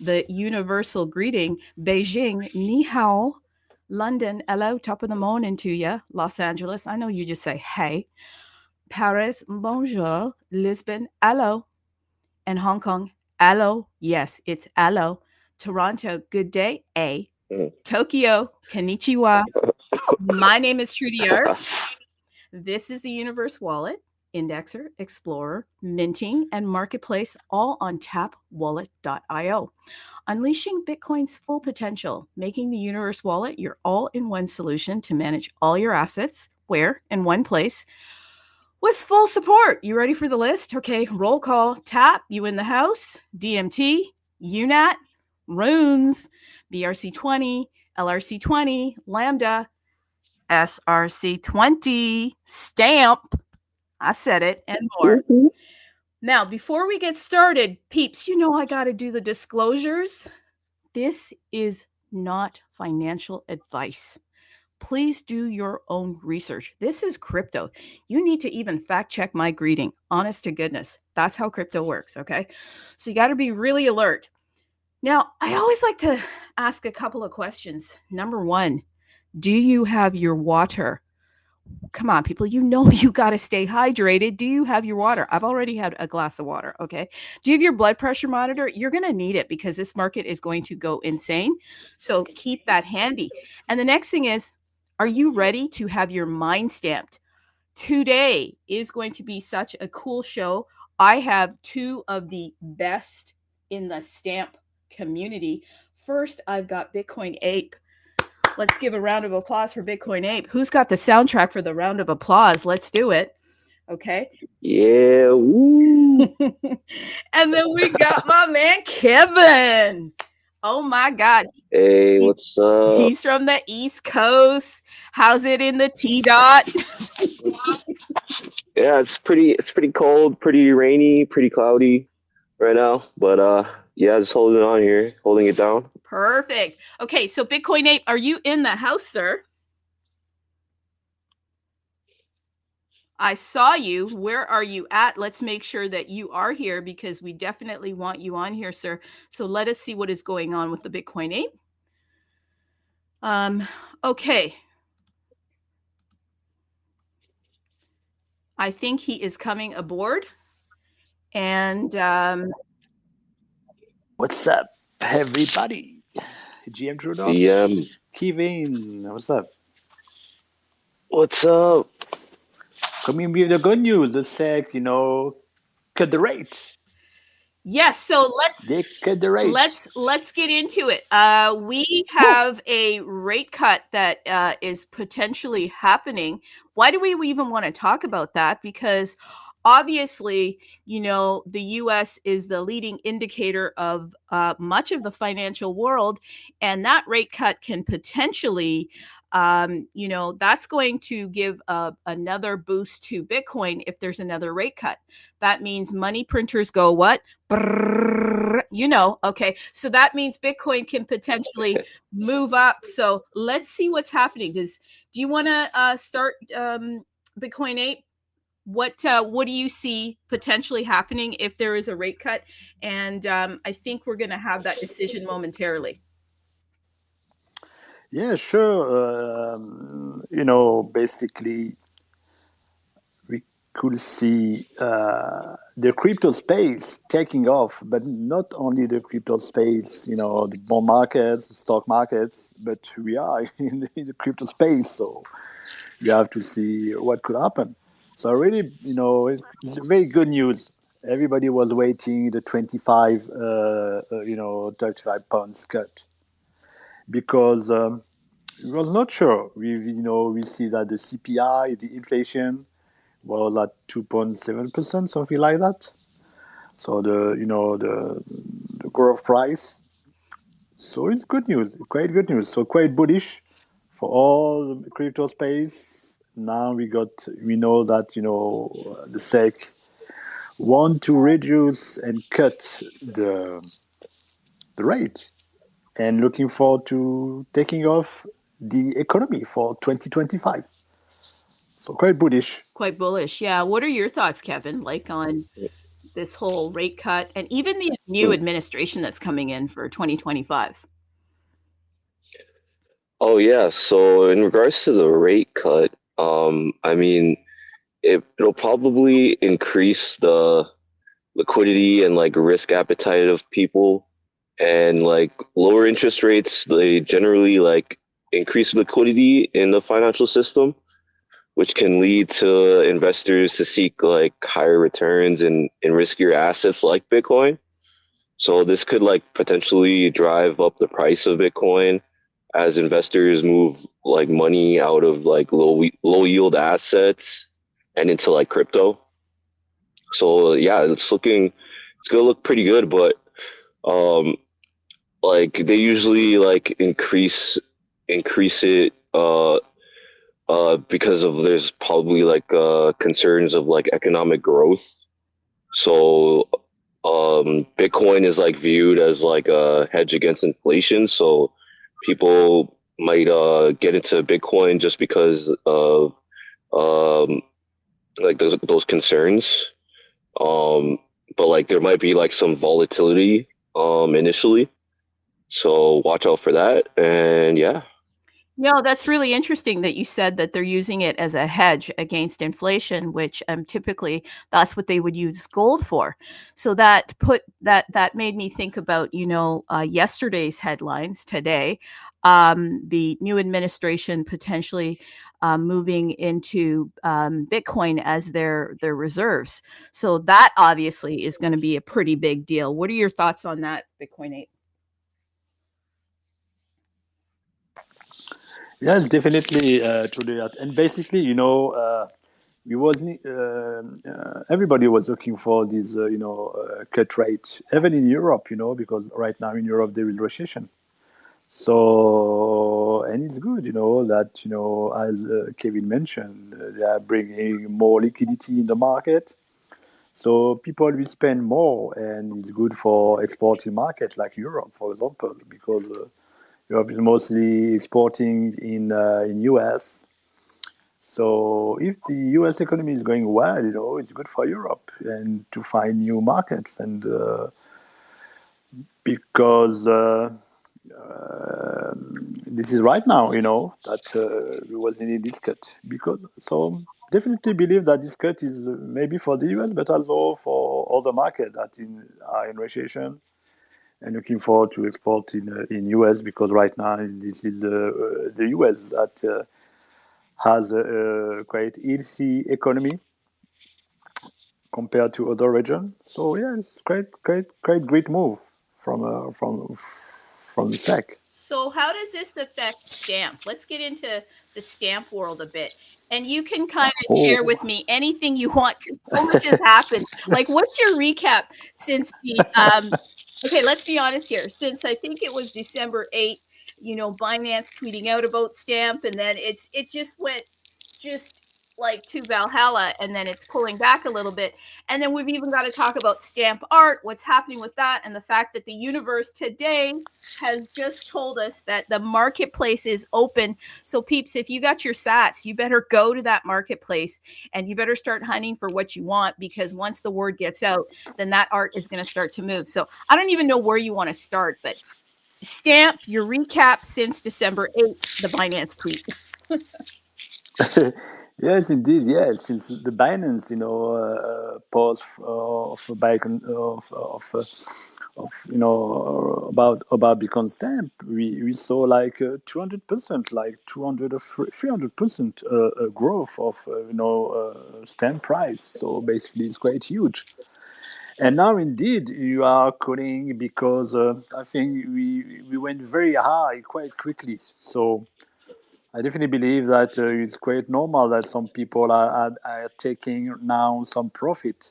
the universal greeting, Beijing, ni hao, London, hello, top of the morning to you, Los Angeles, I know you just say hey, Paris, bonjour, Lisbon, hello, and Hong Kong, hello, yes, it's hello, Toronto, good day, a, Tokyo, konnichiwa. My name is Trudy R. This is the Universe Wallet, Indexer, Explorer, Minting, and Marketplace, all on tapwallet.io. Unleashing Bitcoin's full potential, making the Universe Wallet your all in one solution to manage all your assets, where? In one place, with full support. You ready for the list? Okay, roll call. Tap, you in the house? DMT, UNAT, Runes, BRC20, LRC20, Lambda, SRC20, Stamp, I said it, and more. Now, before we get started, peeps, you know I got to do the disclosures. This is not financial advice. Please do your own research. This is crypto. You need to even fact check my greeting. Honest to goodness. That's how crypto works, okay? So you got to be really alert. Now, I always like to ask a couple of questions. Number one, do you have your water? Come on, people, you know you got to stay hydrated. Do you have your water? I've already had a glass of water, okay? Do you have your blood pressure monitor? You're going to need it because this market is going to go insane. So keep that handy. And the next thing is, are you ready to have your mind stamped? Today is going to be such a cool show. I have two of the best in the stamp community. First, I've got Bitcoin Ape. Let's give a round of applause for Bitcoin Ape. Who's got the soundtrack for the round of applause? Let's do it. Okay. Yeah. Woo. And then we got my man, Kevin. Oh my God. Hey, what's up? He's from the East Coast. How's it in the T-Dot? Yeah, it's pretty cold, pretty rainy, pretty cloudy right now. But yeah, just holding on here, holding it down. Perfect. Okay, so Bitcoin Ape, are you in the house, sir? I saw you. Where are you at? Let's make sure that you are here because we definitely want you on here, sir. So let us see what is going on with the Bitcoin Ape. Okay. I think he is coming aboard. And what's up, everybody? GM Trudeau. GM. Kevin, what's up? What's up? Coming with the good news. The SEC, cut the rate. Yes, so let's cut the rate. Let's get into it. We have a rate cut that is potentially happening. Why do we even want to talk about that? Because obviously, the U.S. is the leading indicator of much of the financial world, and that rate cut can potentially, that's going to give another boost to Bitcoin if there's another rate cut. That means money printers go what? Okay. So that means Bitcoin can potentially move up. So let's see what's happening. Do you want to start Bitcoin Ape? What do you see potentially happening if there is a rate cut? And I think we're going to have that decision momentarily. Yeah, sure. Basically, we could see the crypto space taking off, but not only the crypto space, the bond markets, the stock markets, but we are in the crypto space. So we have to see what could happen. So really, it's very good news. Everybody was waiting the 25 pounds cut because we was not sure. We see that the CPI, the inflation, was at 2.7%, something like that. So the growth price. So it's good news, quite good news. So quite bullish for all the crypto space. Now we know that the SEC want to reduce and cut the rate, and looking forward to taking off the economy for 2025. So quite bullish. Quite bullish, yeah. What are your thoughts, Kevin? Like on this whole rate cut and even the new administration that's coming in for 2025? Oh yeah, so in regards to the rate cut, I mean, it'll probably increase the liquidity and like risk appetite of people, and like lower interest rates, they generally like increase liquidity in the financial system, which can lead to investors to seek like higher returns in riskier assets like Bitcoin. So this could like potentially drive up the price of Bitcoin as investors move like money out of like low yield assets and into like crypto. So yeah, it's gonna look pretty good, but um like they usually like increase it because of there's probably like concerns of like economic growth. So Bitcoin is like viewed as like a hedge against inflation. So people might get into Bitcoin just because of um like those concerns. Um but like there might be like some volatility initially. So watch out for that. And yeah. No, that's really interesting that you said that they're using it as a hedge against inflation, which typically that's what they would use gold for. So that made me think about yesterday's headlines today, the new administration potentially moving into Bitcoin as their reserves. So that obviously is going to be a pretty big deal. What are your thoughts on that, Bitcoin 8? Yes, definitely true that. And basically, we wasn't. Everybody was looking for this, cut rate, even in Europe, because right now in Europe there is recession. So, and it's good, that as Kevin mentioned, they are bringing more liquidity in the market. So people will spend more, and it's good for exporting market like Europe, for example, because Europe is mostly exporting in US. So if the US economy is going well, it's good for Europe and to find new markets. And because this is right now, that we was in this cut. Because so definitely believe that this cut is maybe for the US, but also for other markets that are in recession and looking forward to export in US, because right now this is the US that has a quite healthy economy compared to other regions. So yeah, it's great move from the SEC. So how does this affect Stamp? Let's get into the Stamp world a bit. And you can kind of share with me anything you want because so much has happened. Like, what's your recap since the okay, let's be honest here. Since I think it was December 8th, Binance tweeting out about Stamp, and then it just went just like to Valhalla, and then it's pulling back a little bit. And then we've even got to talk about Stamp art, what's happening with that, and the fact that the universe today has just told us that the marketplace is open. So peeps, if you got your sats, you better go to that marketplace and you better start hunting for what you want, because once the word gets out, then that art is going to start to move. So I don't even know where you want to start, but Stamp, your recap since December 8th, the Binance tweet. Yes, indeed. Yes, since the Binance, pause of bike of about Bitcoin Stamp, we saw like 200%, like 200 or 300% growth of stamp price. So basically, it's quite huge. And now, indeed, you are calling because I think we went very high quite quickly. So I definitely believe that it's quite normal that some people are taking now some profit,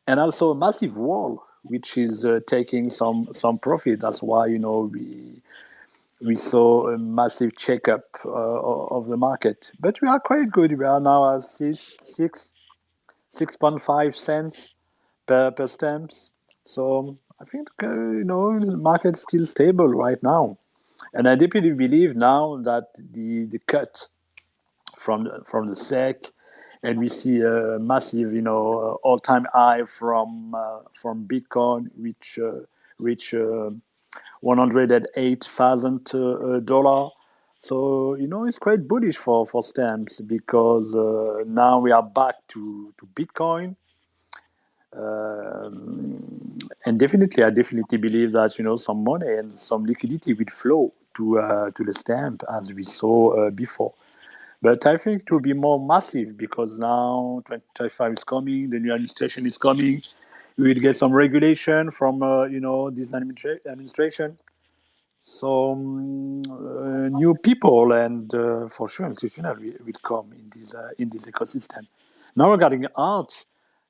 and also a massive wall which is taking some profit. That's why we saw a massive checkup of the market. But we are quite good. We are now at 6.5 cents per stamps. So I think the market's still stable right now. And I deeply believe now that the cut from the SEC and we see a massive, all-time high from Bitcoin, which reach $108,000. So it's quite bullish for stamps because now we are back to Bitcoin. And definitely, I definitely believe that some money and some liquidity will flow to the stamp as we saw before. But I think it will be more massive because now 2025 is coming, the new administration is coming. We will get some regulation from this administration. So new people and for sure institutional will come in this ecosystem. Now regarding art,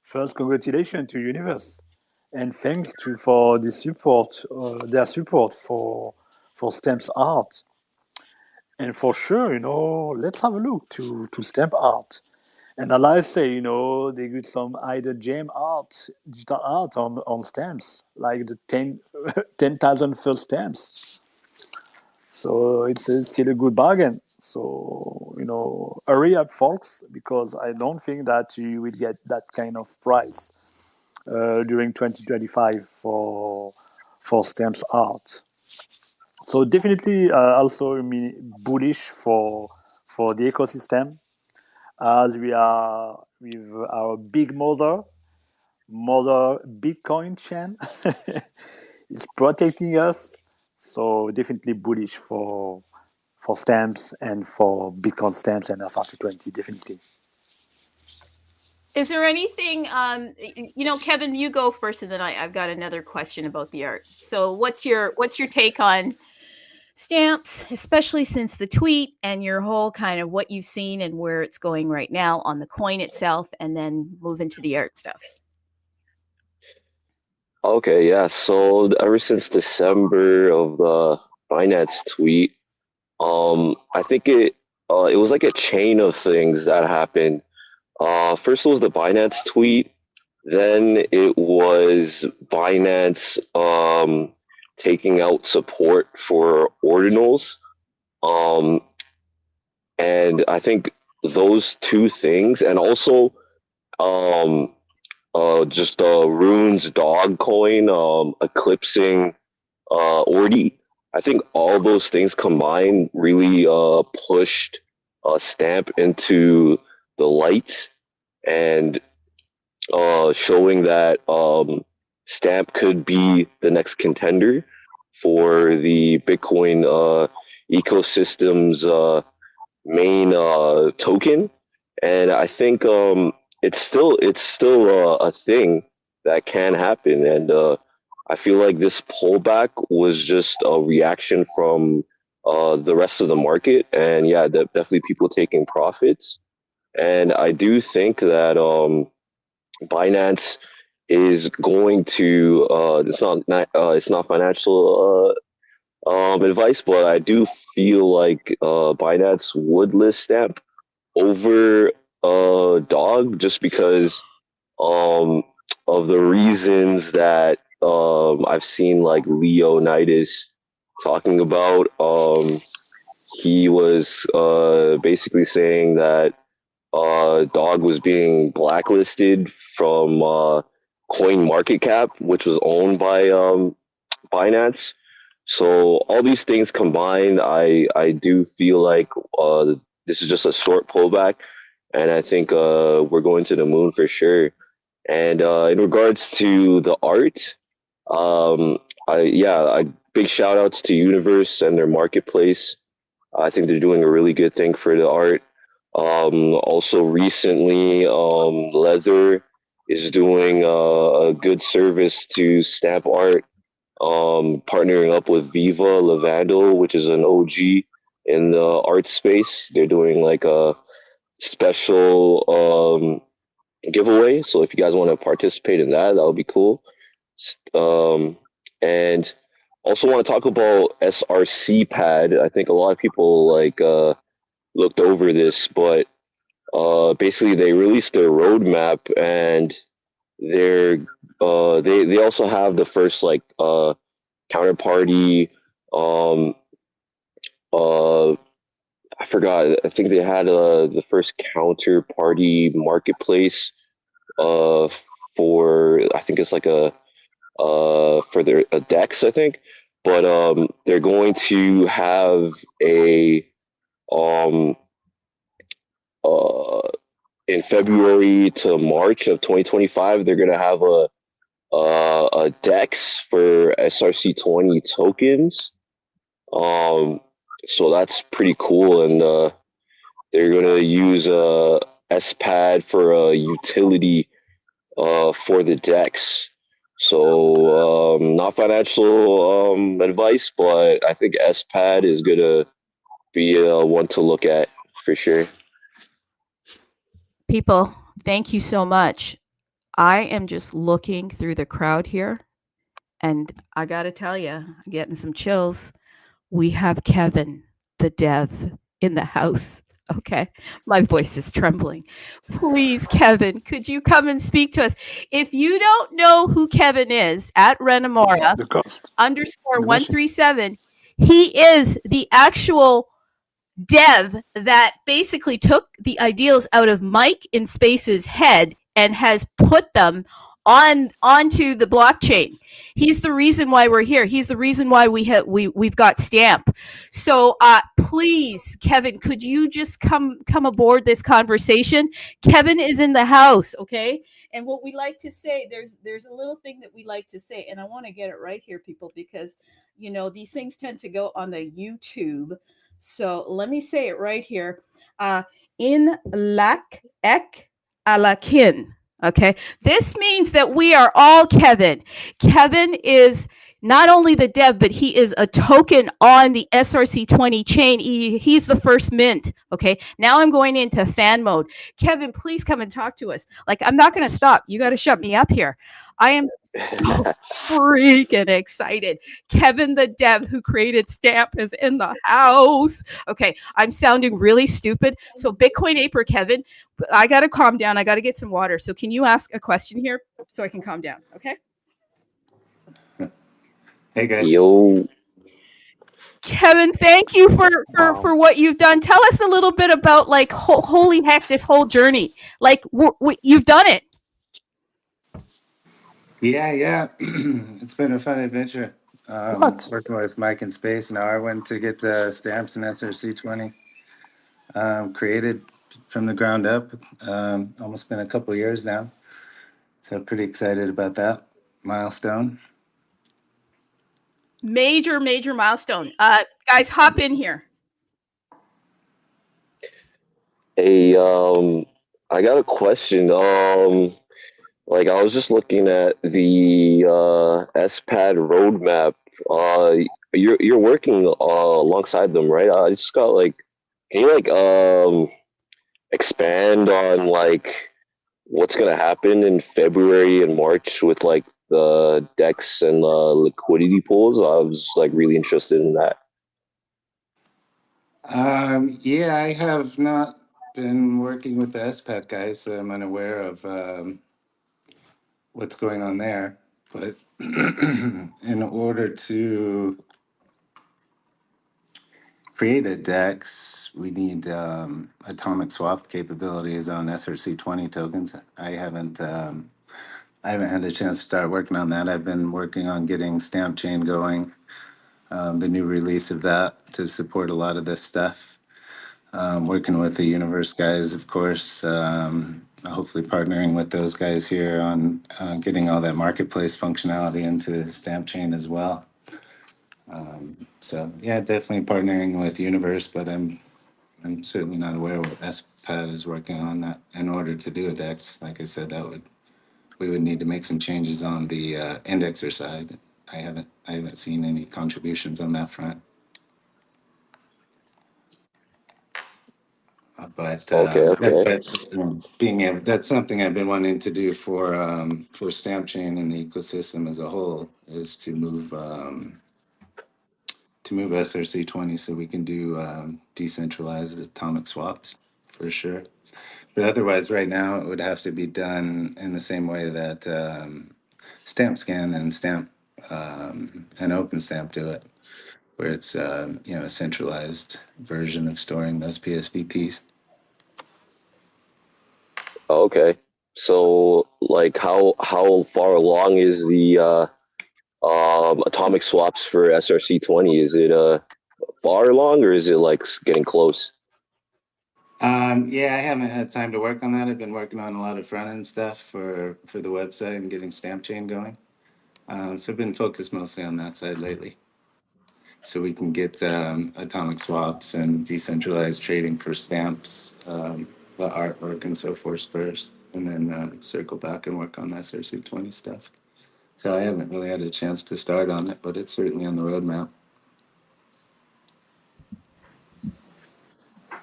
first congratulations to Universe and thanks for the support, their support for stamps art. And for sure, let's have a look to stamp art. And as I say, they got some either gem art, digital art on stamps, like the 10,000 first stamps. So it's still a good bargain. So, hurry up, folks, because I don't think that you will get that kind of price during 2025 for stamps art. So definitely also bullish for the ecosystem as we are with our big mother Bitcoin chain is protecting us. So definitely bullish for stamps and for Bitcoin stamps and SRT20 definitely. Is there anything, Kevin, you go first, and then I've got another question about the art. So what's your take on stamps, especially since the tweet and your whole kind of what you've seen and where it's going right now on the coin itself, and then move into the art stuff? Okay, yeah. So ever since December of the Binance tweet, I think it was like a chain of things that happened. First it was the Binance tweet, then it was Binance taking out support for ordinals. And I think those two things, and also um, just Rune's dog coin eclipsing Ordi. I think all those things combined really pushed Stamp into the light and showing that Stamp could be the next contender for the Bitcoin ecosystem's main token. And I think it's still a thing that can happen. And I feel like this pullback was just a reaction from the rest of the market, and yeah, definitely people taking profits. And I do think that Binance is going to. It's not financial advice, but I do feel like Binance would list Stamp over Dog just because um, of the reasons that I've seen like Leonidas talking about. He was basically saying that Dog was being blacklisted from Coin Market Cap, which was owned by Binance. So all these things combined, I do feel like this is just a short pullback, and I think we're going to the moon for sure. And in regards to the art, um, big shout outs to Universe and their marketplace. I think they're doing a really good thing for the art. Also, recently, Leather is doing a good service to stamp art, partnering up with Viva Lavandle, which is an OG in the art space. They're doing like a special giveaway. So if you guys want to participate in that, that would be cool. And also want to talk about SRC pad. I think a lot of people looked over this, but basically they released their roadmap, and they also have the first counterparty, um uh I forgot. I think they had the first counterparty marketplace for, I think it's like for their a DEX, I think. But they're going to have a um uh in February to March of 2025, they're gonna have a DEX for SRC20 tokens. So that's pretty cool, and they're gonna use SPAD for a utility for the DEX. So not financial advice, but I think SPAD is gonna be one to look at for sure. People, thank you so much. I am just looking through the crowd here, and I got to tell you, I'm getting some chills. We have Kevin, the dev, in the house. Okay, my voice is trembling. Please, Kevin, could you come and speak to us? If you don't know who Kevin is, at Renamora underscore 137, he is the actual dev that basically took the ideals out of Mike in Space's head and has put them onto the blockchain. He's the reason why we're here. He's the reason why we've got Stamp. So please, Kevin, could you just come aboard this conversation? Kevin is in the house, okay? And what we like to say, there's a little thing that we like to say, and I want to get it right here, people, because these things tend to go on the YouTube. So let me say it right here. In lak ek alakin. Okay. This means that we are all Kevin. Kevin is not only the dev, but he is a token on the SRC20 chain. He's the first mint. Okay. Now I'm going into fan mode. Kevin, please come and talk to us. Like, I'm not going to stop. You got to shut me up here. I am so freaking excited. Kevin, the dev who created Stamp, is in the house. Okay, I'm sounding really stupid. So Bitcoin Aper, Kevin, I got to calm down. I got to get some water. So can you ask a question here so I can calm down? Okay. Hey guys. Yo. Kevin, thank you for what you've done. Tell us a little bit about, like, holy heck, this whole journey. Like, you've done it. Yeah. It's been a fun adventure. Working with Mike in Space. Now I went to get the stamps and SRC20 created from the ground up. Almost been a couple years now. So pretty excited about that milestone. Major milestone. Guys, hop in here. Hey, I got a question. Like I was just looking at the SPAD roadmap. You're working alongside them, right? I just got like, can you like expand on like what's gonna happen in February and March with like the DEX and liquidity pools? I was like really interested in that. Yeah, I have not been working with the SPAT guys, so I'm unaware of what's going on there. But in order to create a DEX, we need atomic swap capabilities on SRC20 tokens. I haven't had a chance to start working on that. I've been working on getting Stamp Chain going, the new release of that to support a lot of this stuff. Working with the Universe guys, of course. Hopefully partnering with those guys here on getting all that marketplace functionality into Stamp Chain as well. So yeah, definitely partnering with Universe, but I'm certainly not aware what SPAD is working on that in order to do a DEX. Like I said, we would need to make some changes on the indexer side. I haven't seen any contributions on that front. But Okay. being able, that's something I've been wanting to do for Stamp Chain and the ecosystem as a whole, is to move SRC20 so we can do decentralized atomic swaps for sure. But otherwise, right now it would have to be done in the same way that Stamp Scan and Stamp and OpenStamp do it. where it's a centralized version of storing those PSBTs. Okay. So, like, how far along is the atomic swaps for SRC20? Is it far along, or is it like getting close? Yeah, I haven't had time to work on that. I've been working on a lot of front end stuff for the website and getting stamp chain going. So I've been focused mostly on that side lately. So we can get atomic swaps and decentralized trading for stamps, the artwork and so forth first, and then circle back and work on the SRC20 stuff. So I haven't really had a chance to start on it, but it's certainly on the roadmap.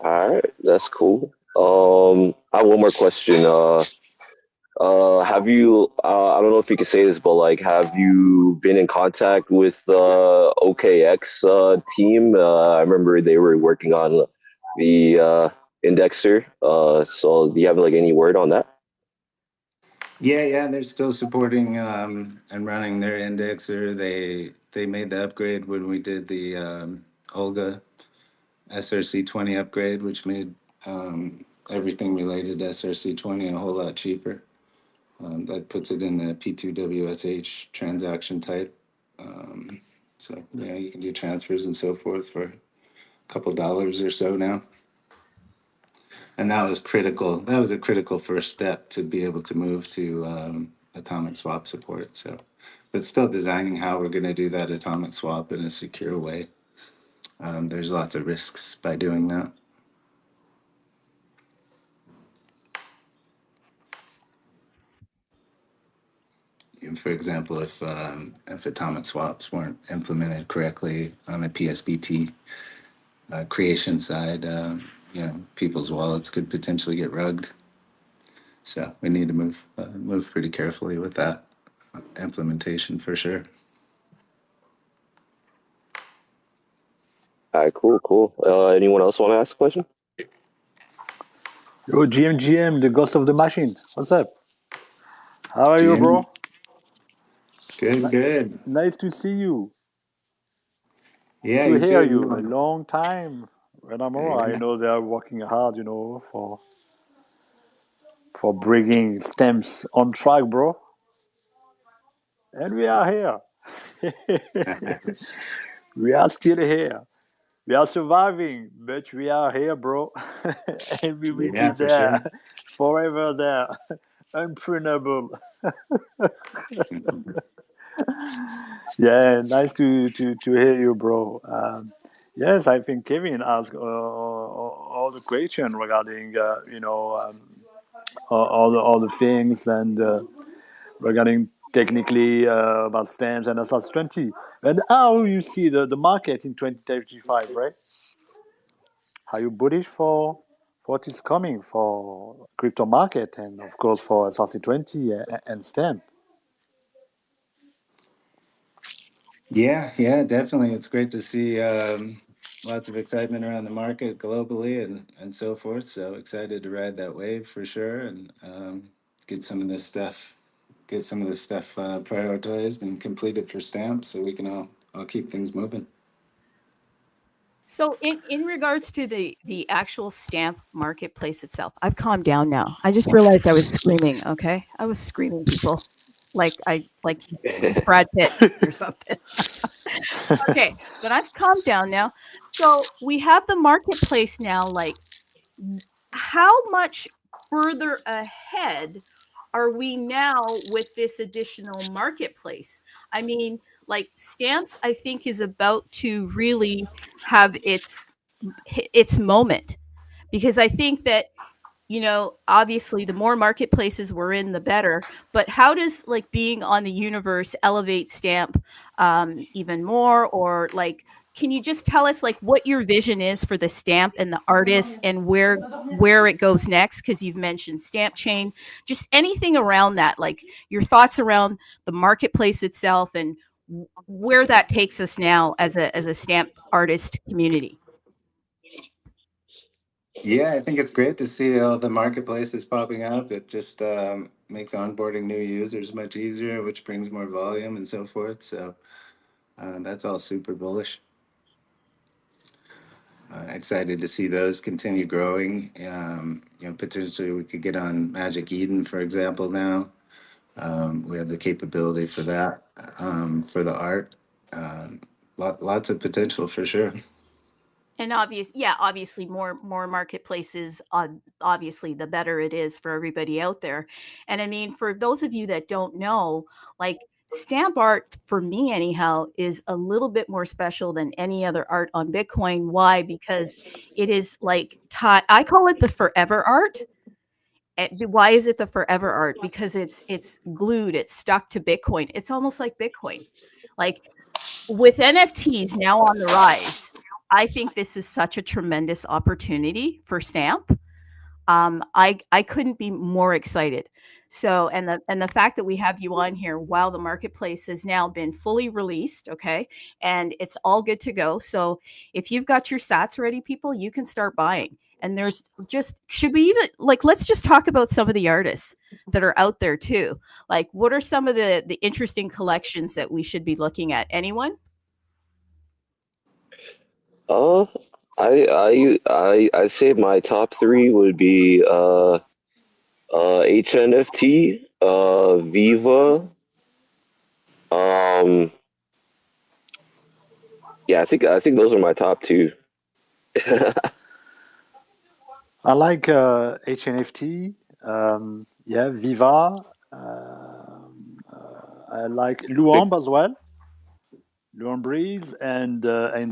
All right, that's cool. I have one more question. Have you? I don't know if you can say this, but like, have you been in contact with the OKX team? I remember they were working on the indexer. So do you have like any word on that? Yeah, they're still supporting and running their indexer. They made the upgrade when we did the Olga SRC20 upgrade, which made everything related to SRC20 a whole lot cheaper. That puts it in the P2WSH transaction type. So yeah, you can do transfers and so forth for a couple dollars or so now. And that was critical. That was a critical first step to be able to move to atomic swap support. So, but still designing how we're going to do that atomic swap in a secure way. There's lots of risks by doing that. For example, if atomic swaps weren't implemented correctly on the PSBT creation side, people's wallets could potentially get rugged. So we need to move pretty carefully with that implementation for sure. All right, cool. Anyone else want to ask a question? Yo, GM, the ghost of the machine. What's up? How are you, bro? Good. Nice to see you. Yeah, To you hear too. you. A long time. When I'm all, I Yeah. know they are working hard, for bringing stamps on track, bro. And we are here. We are still here. We are surviving, but we are here, bro. And we will be Yeah, for there, sure. forever there, unprunable. Yeah, nice to hear you, bro. Yes, I think Kevin asked all the question regarding all the things and regarding technically about stamps and SS20 and how you see the market in 2035, right? Are you bullish for what is coming for crypto market and of course for SRC20 and stamp? Yeah, definitely. It's great to see lots of excitement around the market globally and so forth. So excited to ride that wave for sure and get some of this stuff, prioritized and completed for stamps so we can all keep things moving. So in regards to the actual stamp marketplace itself, I've calmed down now. I just realized I was screaming. Okay, I was screaming, people, like he's Brad Pitt or something. Okay, but I've calmed down now. So we have the marketplace now. Like, how much further ahead are we now with this additional marketplace? I mean, like stamps, I think is about to really have its moment, because I think that obviously the more marketplaces we're in, the better. But how does like being on the universe elevate stamp even more? Or like, can you just tell us like what your vision is for the stamp and the artists and where it goes next? Because you've mentioned stamp chain, just anything around that, like your thoughts around the marketplace itself and where that takes us now as a stamp artist community. Yeah, I think it's great to see all the marketplaces popping up. It just makes onboarding new users much easier, which brings more volume and so forth. So that's all super bullish. Excited to see those continue growing. Potentially we could get on Magic Eden, for example, now. We have the capability for that, for the art. Lots of potential for sure. And obviously more marketplaces, obviously the better it is for everybody out there. And I mean, for those of you that don't know, like stamp art for me anyhow is a little bit more special than any other art on Bitcoin. Why? Because it is like I call it the forever art. Why is it the forever art? Because it's glued, it's stuck to Bitcoin. It's almost like Bitcoin. Like with NFTs now on the rise, I think this is such a tremendous opportunity for Stamp. I couldn't be more excited. So, and the fact that we have you on here while the marketplace has now been fully released, okay, and it's all good to go. So, if you've got your Sats ready, people, you can start buying. And there's just should we even like let's just talk about some of the artists that are out there too. Like, what are some of the interesting collections that we should be looking at? Anyone? I say my top three would be HNFT, Viva. Yeah, I think those are my top two. I like HNFT. Yeah, Viva. I like Luamb as well. Luamb Breeze and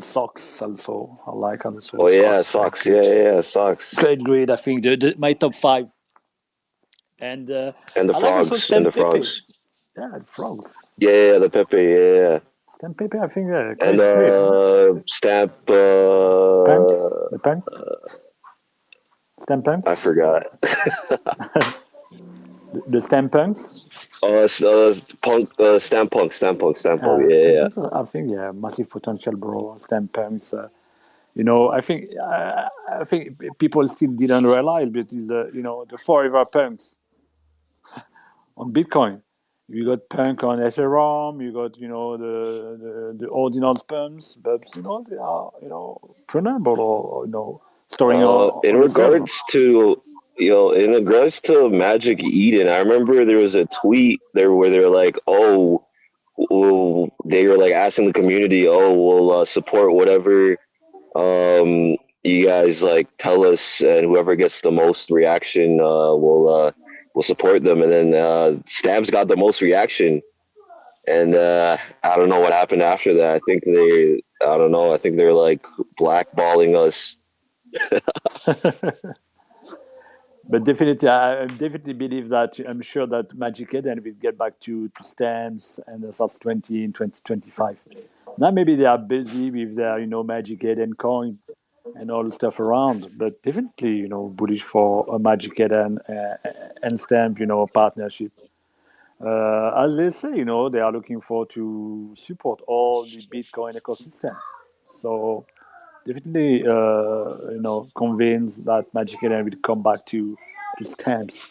Socks also. I like also. Oh yeah, Socks. Socks. Yeah, Socks. Great. I think my top five. And And the I like also frogs. And the Stamp Pepe. frogs. Yeah, the frogs. Yeah, the Pepe. Yeah. Stamp Pepe, I think great. And Stamp. Punks. The punks. Stamp punks. I forgot. The stamp punks. Punk. Stamp punk. Yeah. I think massive potential, bro. Stamp punks. I think people still didn't realize, but it's the forever punks on Bitcoin. You got punk on Ethereum. You got the ordinal pumps, but they are prunable or storing In on the server. regards to in regards to Magic Eden, I remember there was a tweet there where they're like, "Oh, they were like asking the community, oh, we'll support whatever you guys like tell us, and whoever gets the most reaction, we'll support them." And then Stamps got the most reaction, and I don't know what happened after that. I don't know. I think they're like blackballing us. But definitely, I definitely believe that I'm sure that Magic Eden will get back to Stamps and the SARS 20 in 2025. Now maybe they are busy with their Magic Eden coin and all the stuff around, but definitely bullish for a Magic Eden and Stamp partnership. As they say, they are looking for to support all the Bitcoin ecosystem. So definitely, convinced that Magic Eden will come back to Stamps.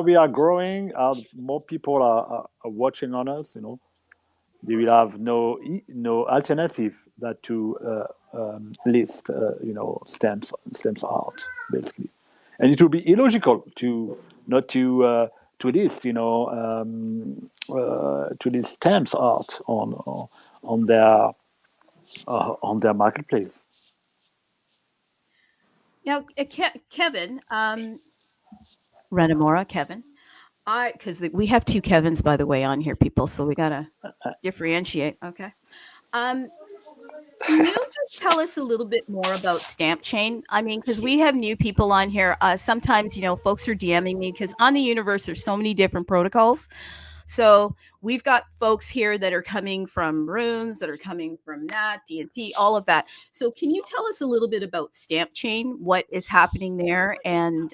We are growing. More people are watching on us. They will have no alternative that to list Stamps art basically, and it will be illogical to not to list to list Stamps art on their marketplace. Now, Kevin, Renamora, Kevin, because we have two Kevins, by the way, on here, people, so we gotta differentiate. Okay. Can you just tell us a little bit more about Stamp Chain? I mean, because we have new people on here. Sometimes, folks are DMing me because on the universe, there's so many different protocols. So we've got folks here that are coming from Runes, that are coming from NAT, DNT, all of that. So can you tell us a little bit about Stamp Chain, what is happening there, and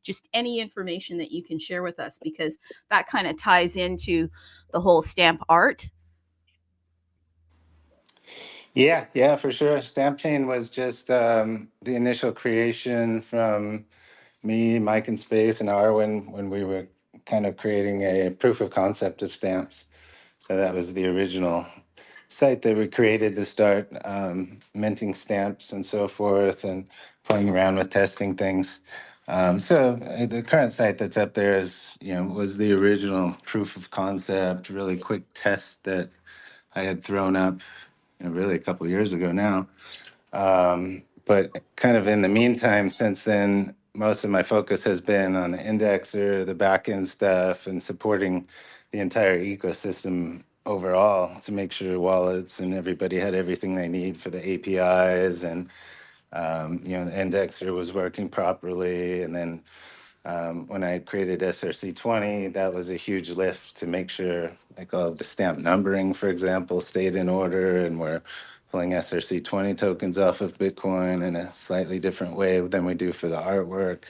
just any information that you can share with us, because that kind of ties into the whole stamp art. Yeah, for sure. Stamp Chain was just the initial creation from me, Mike in Space, and Arwen when we were kind of creating a proof of concept of stamps. So that was the original site that we created to start minting stamps and so forth, and playing around with testing things. So the current site that's up there is, was the original proof of concept, really quick test that I had thrown up, really a couple of years ago now. But kind of in the meantime, since then, most of my focus has been on the indexer, the backend stuff, and supporting the entire ecosystem overall to make sure wallets and everybody had everything they need for the APIs, and the indexer was working properly. And then when I created SRC20, that was a huge lift to make sure, like, all of the stamp numbering, for example, stayed in order, and we're pulling SRC20 tokens off of Bitcoin in a slightly different way than we do for the artwork.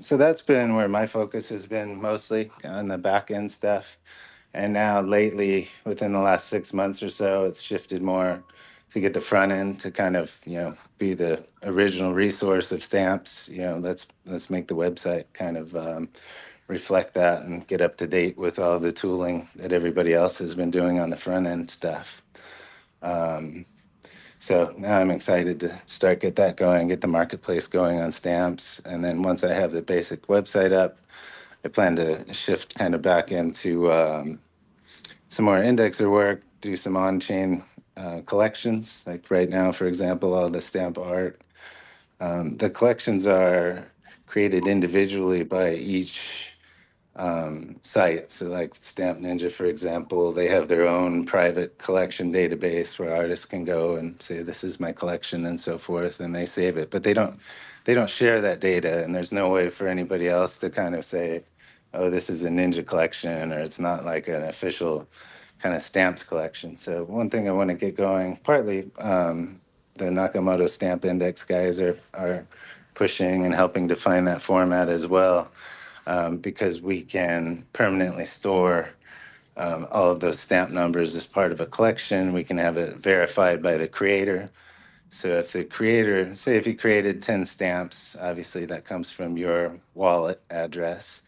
So that's been where my focus has been, mostly on the back end stuff. And now lately, within the last 6 months or so, it's shifted more to get the front end to kind of, be the original resource of stamps. Let's make the website kind of reflect that and get up to date with all the tooling that everybody else has been doing on the front end stuff. So now I'm excited to get that going, get the marketplace going on stamps. And then once I have the basic website up, I plan to shift kind of back into some more indexer work, do some on-chain collections. Like right now, for example, all the stamp art. The collections are created individually by each site. So like Stamp Ninja, for example, they have their own private collection database where artists can go and say, this is my collection and so forth, and they save it. But they don't share that data, and there's no way for anybody else to kind of say, oh, this is a Ninja collection, or it's not like an official kind of stamps collection. So one thing I want to get going, partly the Nakamoto Stamp Index guys are pushing and helping define that format as well, because we can permanently store all of those stamp numbers as part of a collection. We can have it verified by the creator. So if the creator, say if you created 10 stamps, obviously that comes from your wallet address.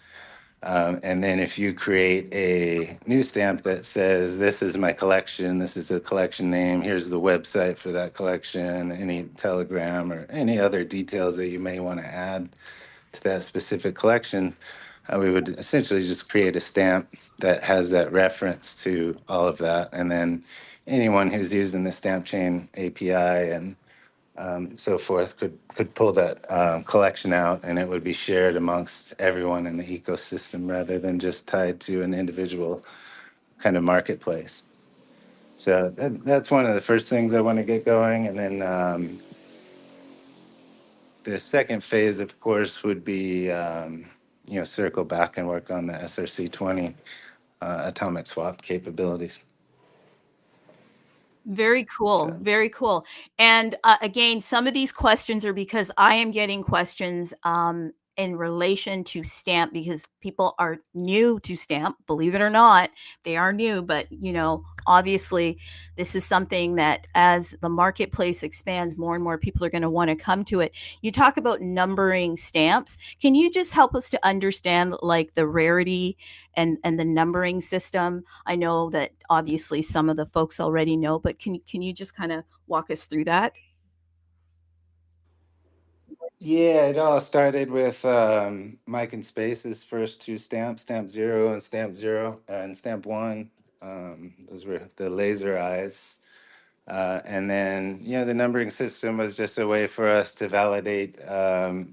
And then if you create a new stamp that says, this is my collection, this is the collection name, here's the website for that collection, any telegram or any other details that you may want to add to that specific collection, we would essentially just create a stamp that has that reference to all of that. And then anyone who's using the Stamp Chain API and so forth could pull that collection out, and it would be shared amongst everyone in the ecosystem rather than just tied to an individual kind of marketplace. So that's one of the first things I want to get going. And then the second phase, of course, would be circle back and work on the SRC20 atomic swap capabilities. Very cool. So. Very cool. And again, some of these questions are because I am getting questions in relation to Stamp, because people are new to Stamp, believe it or not, they are new. But, obviously, this is something that as the marketplace expands, more and more people are going to want to come to it. You talk about numbering stamps. Can you just help us to understand, like, the rarity and the numbering system? I know that obviously some of the folks already know, but can you just kind of walk us through that? Yeah, it all started with Mike and Space's first two stamps, Stamp Zero and Stamp Zero, and Stamp One. Those were the laser eyes. And then, the numbering system was just a way for us to validate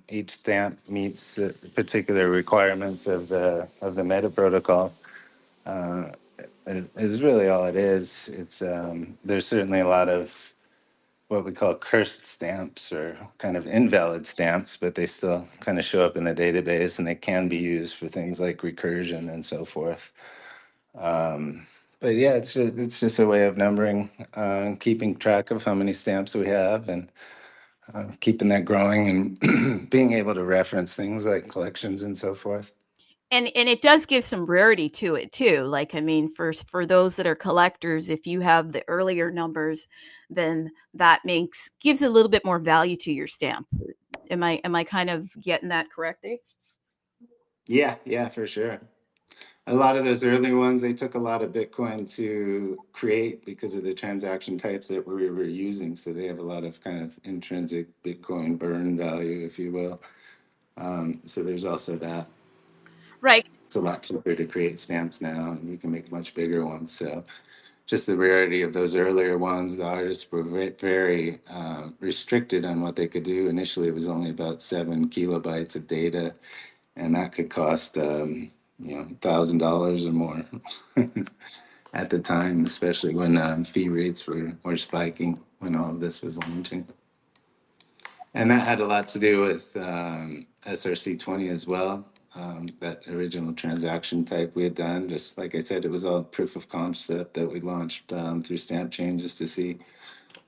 each stamp meets particular requirements of the meta protocol. Is really all it is. It's there's certainly a lot of what we call cursed stamps or kind of invalid stamps, but they still kind of show up in the database, and they can be used for things like recursion and so forth. But yeah, it's just a way of numbering, keeping track of how many stamps we have, and keeping that growing, and being able to reference things like collections and so forth. And it does give some rarity to it too. Like, I mean, for those that are collectors, if you have the earlier numbers, then that gives a little bit more value to your stamp. Am I kind of getting that correctly? Yeah, for sure. a lot of those early ones, they took a lot of Bitcoin to create because of the transaction types that we were using. So they have a lot of kind of intrinsic Bitcoin burn value, if you will. So there's also that. Right. It's a lot cheaper to create stamps now, and you can make much bigger ones. So just the rarity of those earlier ones, the artists were very restricted on what they could do. Initially, it was only about 7 kilobytes of data, and that could cost $1,000 or more at the time, especially when fee rates were spiking when all of this was launching. And that had a lot to do with SRC20 as well. That original transaction type we had done, just like I said, it was all proof of concept that we launched through Stamp Chain just to see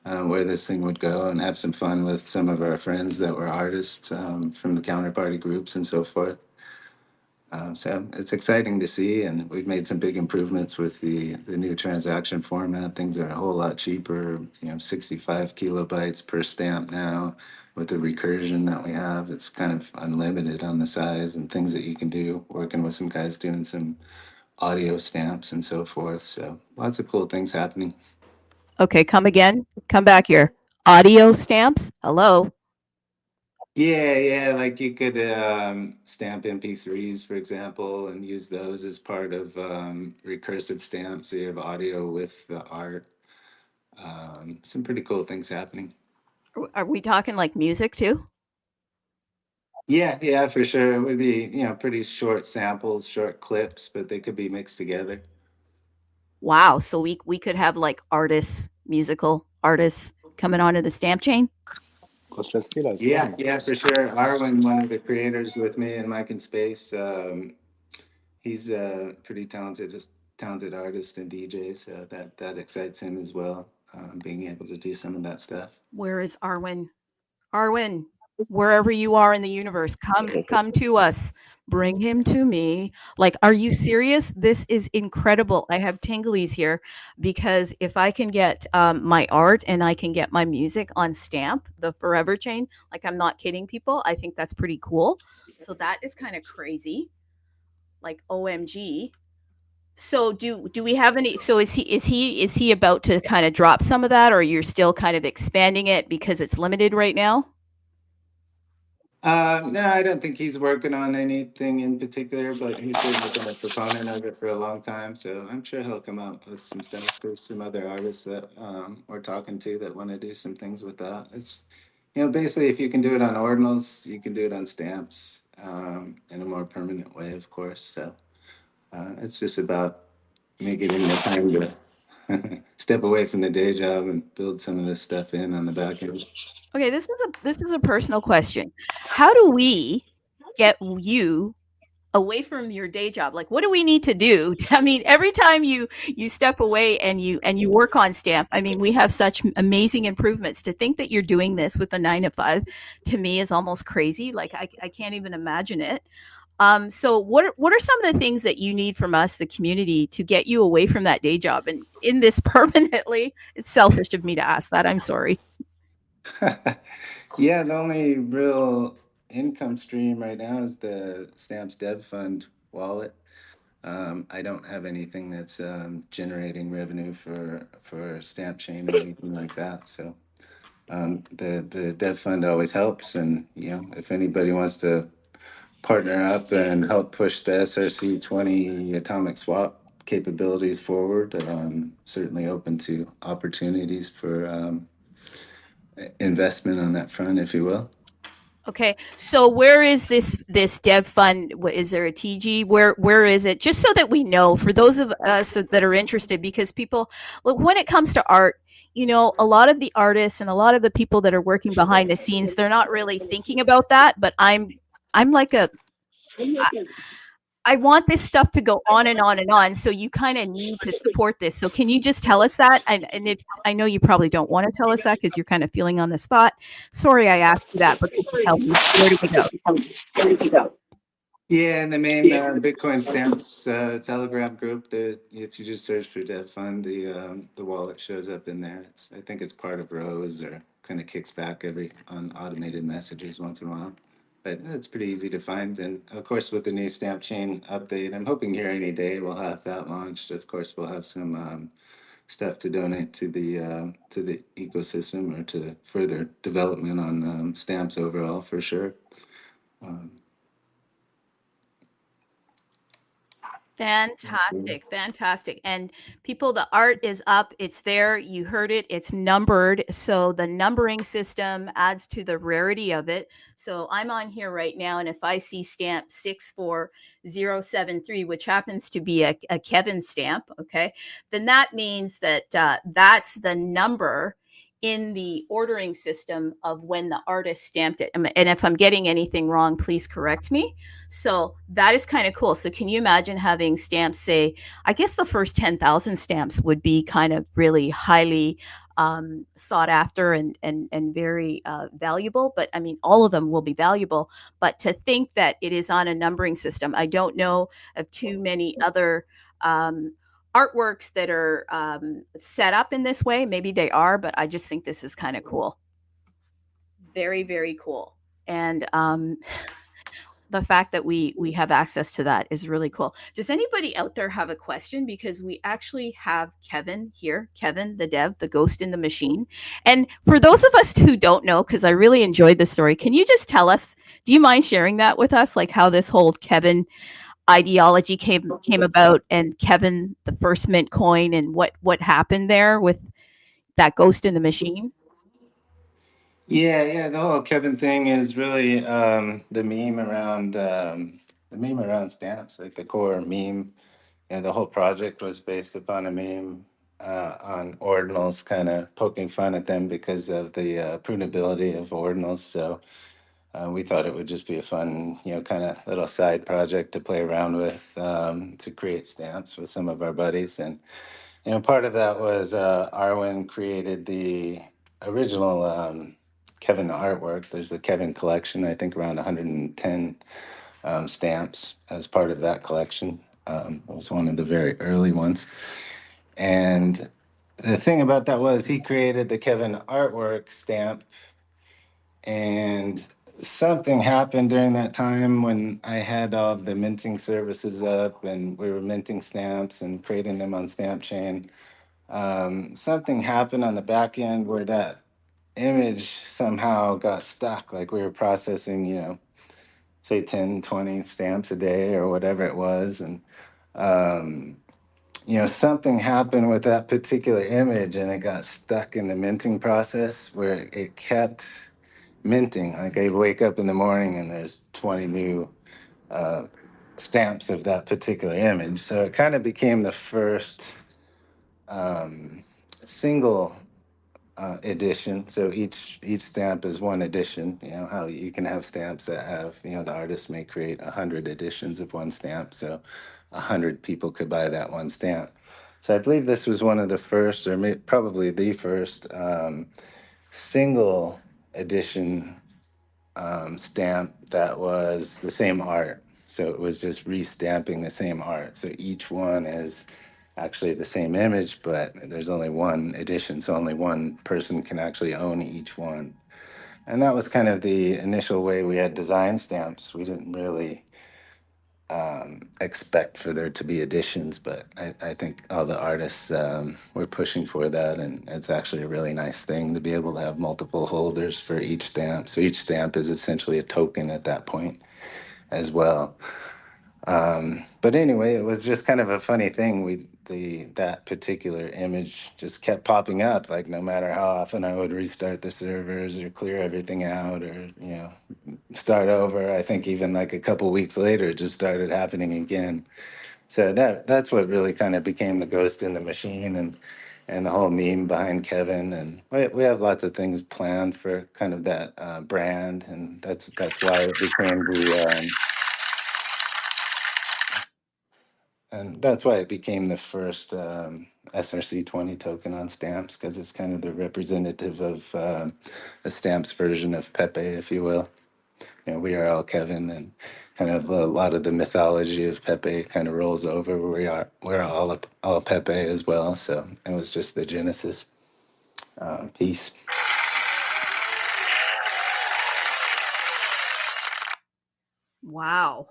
where this thing would go and have some fun with some of our friends that were artists from the counterparty groups and so forth. So it's exciting to see, and we've made some big improvements with the new transaction format. Things are a whole lot cheaper, 65 kilobytes per stamp now. With the recursion that we have, it's kind of unlimited on the size and things that you can do, working with some guys doing some audio stamps and so forth. So lots of cool things happening. Okay, come again. Come back here. Audio stamps. Hello. Yeah, like you could stamp MP3s, for example, and use those as part of recursive stamps. So you have audio with the art. Some pretty cool things happening. Are we talking like music too? Yeah, for sure. It would be, pretty short samples, short clips, but they could be mixed together. Wow. So we could have like artists, musical artists coming onto the stamp chain. Yeah, for sure. Arwen, one of the creators with me in Mike and Space, he's a pretty talented artist and DJ, so that excites him as well, being able to do some of that stuff. Where is Arwen? Arwen, wherever you are in the universe, come to us. Bring him to me. Like, are you serious? This is incredible. I have tinglies here because if I can get my art and I can get my music on Stamp, the Forever chain, like I'm not kidding people, I think that's pretty cool. So that is kind of crazy. Like OMG. So do we have any, so is he about to kind of drop some of that, or you're still kind of expanding it because it's limited right now? No, I don't think he's working on anything in particular, but he's certainly been a proponent of it for a long time. So I'm sure he'll come out with some stuff. There's some other artists that we're talking to that want to do some things with that. It's, basically, if you can do it on ordinals, you can do it on stamps in a more permanent way, of course. So it's just about me getting the time to step away from the day job and build some of this stuff in on the back end. Okay, this is a personal question. How do we get you away from your day job? Like, what do we need to do? I mean, every time you step away and you work on Stamp, I mean, we have such amazing improvements. To think that you're doing this with a 9 to 5, to me, is almost crazy. Like, I can't even imagine it. So what are some of the things that you need from us, the community, to get you away from that day job and in this permanently? It's selfish of me to ask that. I'm sorry. Yeah, the only real income stream right now is the Stamps Dev Fund wallet. I don't have anything that's generating revenue for Stamp Chain or anything like that. So the Dev Fund always helps, and if anybody wants to partner up and help push the SRC20 atomic swap capabilities forward, certainly open to opportunities for investment on that front, if you will. Okay, so where is this dev fund? Is there a TG? Where is it? Just so that we know, for those of us that are interested, because people look, when it comes to art, a lot of the artists and a lot of the people that are working behind the scenes, they're not really thinking about that. But I'm like I want this stuff to go on and on and on. So you kind of need to support this. So can you just tell us that? And if I know you probably don't want to tell us that because you're kind of feeling on the spot. Sorry, I asked you that, but could you tell me, where do we go? Yeah, in the main Bitcoin Stamps Telegram group, if you just search for Dev Fund, the wallet shows up in there. I think it's part of Rose, or kind of kicks back on automated messages once in a while. but it's pretty easy to find. And of course, with the new stamp chain update, I'm hoping here any day we'll have that launched. Of course, we'll have some stuff to donate to the ecosystem or to further development on stamps overall for sure. Fantastic. And people, the art is up. It's there. You heard it. It's numbered. So the numbering system adds to the rarity of it. So I'm on here right now. And if I see stamp 64073, which happens to be a Kevin stamp, okay, then that means that that's the number in the ordering system of when the artist stamped it. And if I'm getting anything wrong, please correct me. So that is kind of cool. So can you imagine having stamps, say, I guess the first 10,000 stamps would be kind of really highly sought after and very valuable. But I mean, all of them will be valuable. But to think that it is on a numbering system, I don't know of too many other artworks that are set up in this way. Maybe they are, but I just think this is kind of cool. Very, very cool. And the fact that we have access to that is really cool. Does anybody out there have a question? Because we actually have Kevin here, Kevin, the dev, the ghost in the machine. And for those of us who don't know, because I really enjoyed the story, can you just tell us, do you mind sharing that with us? Like how this whole Kevin ideology came about, and Kevin, the first mint coin, and what happened there with that ghost in the machine? Yeah, the whole Kevin thing is really the meme around stamps, like the core meme. And the whole project was based upon a meme on ordinals, kind of poking fun at them because of the prunability of ordinals. So we thought it would just be a fun, kind of little side project to play around with to create stamps with some of our buddies. And part of that was Arwen created the original Kevin artwork. There's a Kevin collection, I think around 110 stamps as part of that collection. It was one of the very early ones. And the thing about that was he created the Kevin artwork stamp, and something happened during that time when I had all of the minting services up and we were minting stamps and creating them on Stamp Chain. Something happened on the back end where that image somehow got stuck. Like we were processing, say 10, 20 stamps a day or whatever it was. And, something happened with that particular image and it got stuck in the minting process where it kept minting. Like I'd wake up in the morning and there's 20 new stamps of that particular image. So it kind of became the first single edition. So each stamp is one edition. How you can have stamps that have, the artist may create 100 editions of one stamp. So 100 people could buy that one stamp. So I believe this was one of the first, or probably the first single edition stamp that was the same art. So it was just restamping the same art. So each one is actually the same image, but there's only one edition. So only one person can actually own each one. And that was kind of the initial way we had designed stamps. We didn't really expect for there to be editions, but I think all the artists were pushing for that, and it's actually a really nice thing to be able to have multiple holders for each stamp. So each stamp is essentially a token at that point as well. But anyway, it was just kind of a funny thing. That particular image just kept popping up. Like no matter how often I would restart the servers or clear everything out or start over, I think even like a couple weeks later, it just started happening again. So that's what really kind of became the ghost in the machine and the whole meme behind Kevin. And we have lots of things planned for kind of that brand, and that's why it became the first SRC20 token on stamps, because it's kind of the representative of the stamps version of Pepe, if you will. We are all Kevin, and kind of a lot of the mythology of Pepe kind of rolls over. We're all Pepe as well. So it was just the genesis piece. Wow.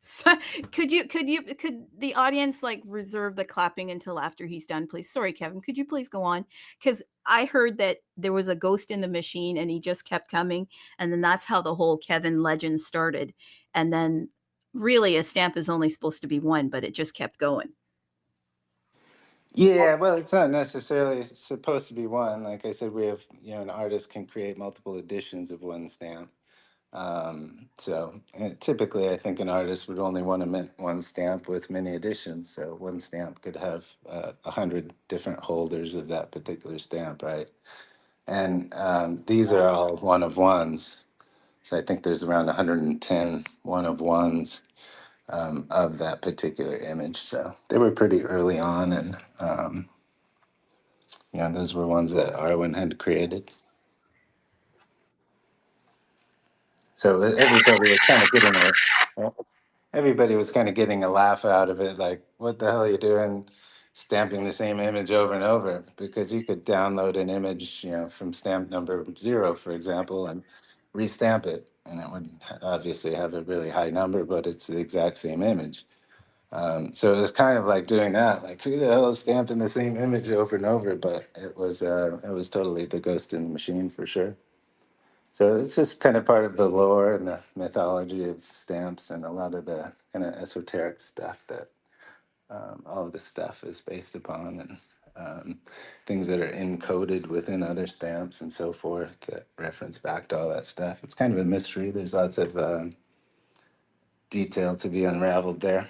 So could the audience like reserve the clapping until after he's done, please? Sorry, Kevin. Could you please go on? Because I heard that there was a ghost in the machine and he just kept coming. And then that's how the whole Kevin legend started. And then really a stamp is only supposed to be one, but it just kept going. Yeah, well, it's not necessarily supposed to be one. Like I said, we have, an artist can create multiple editions of one stamp. So typically, I think an artist would only want to mint one stamp with many editions. So one stamp could have 100 different holders of that particular stamp, right? And these are all one of ones. So I think there's around 110 one of ones of that particular image. So they were pretty early on, and those were ones that Arwen had created. So everybody was kind of getting a laugh out of it, like, what the hell are you doing stamping the same image over and over? Because you could download an image, from stamp number 0, for example, and restamp it, and it would obviously have a really high number, but it's the exact same image. So it was kind of like doing that, like, who the hell is stamping the same image over and over? But it was totally the ghost in the machine for sure. So it's just kind of part of the lore and the mythology of stamps and a lot of the kind of esoteric stuff that all of this stuff is based upon, and things that are encoded within other stamps and so forth that reference back to all that stuff. It's kind of a mystery. There's lots of detail to be unraveled there.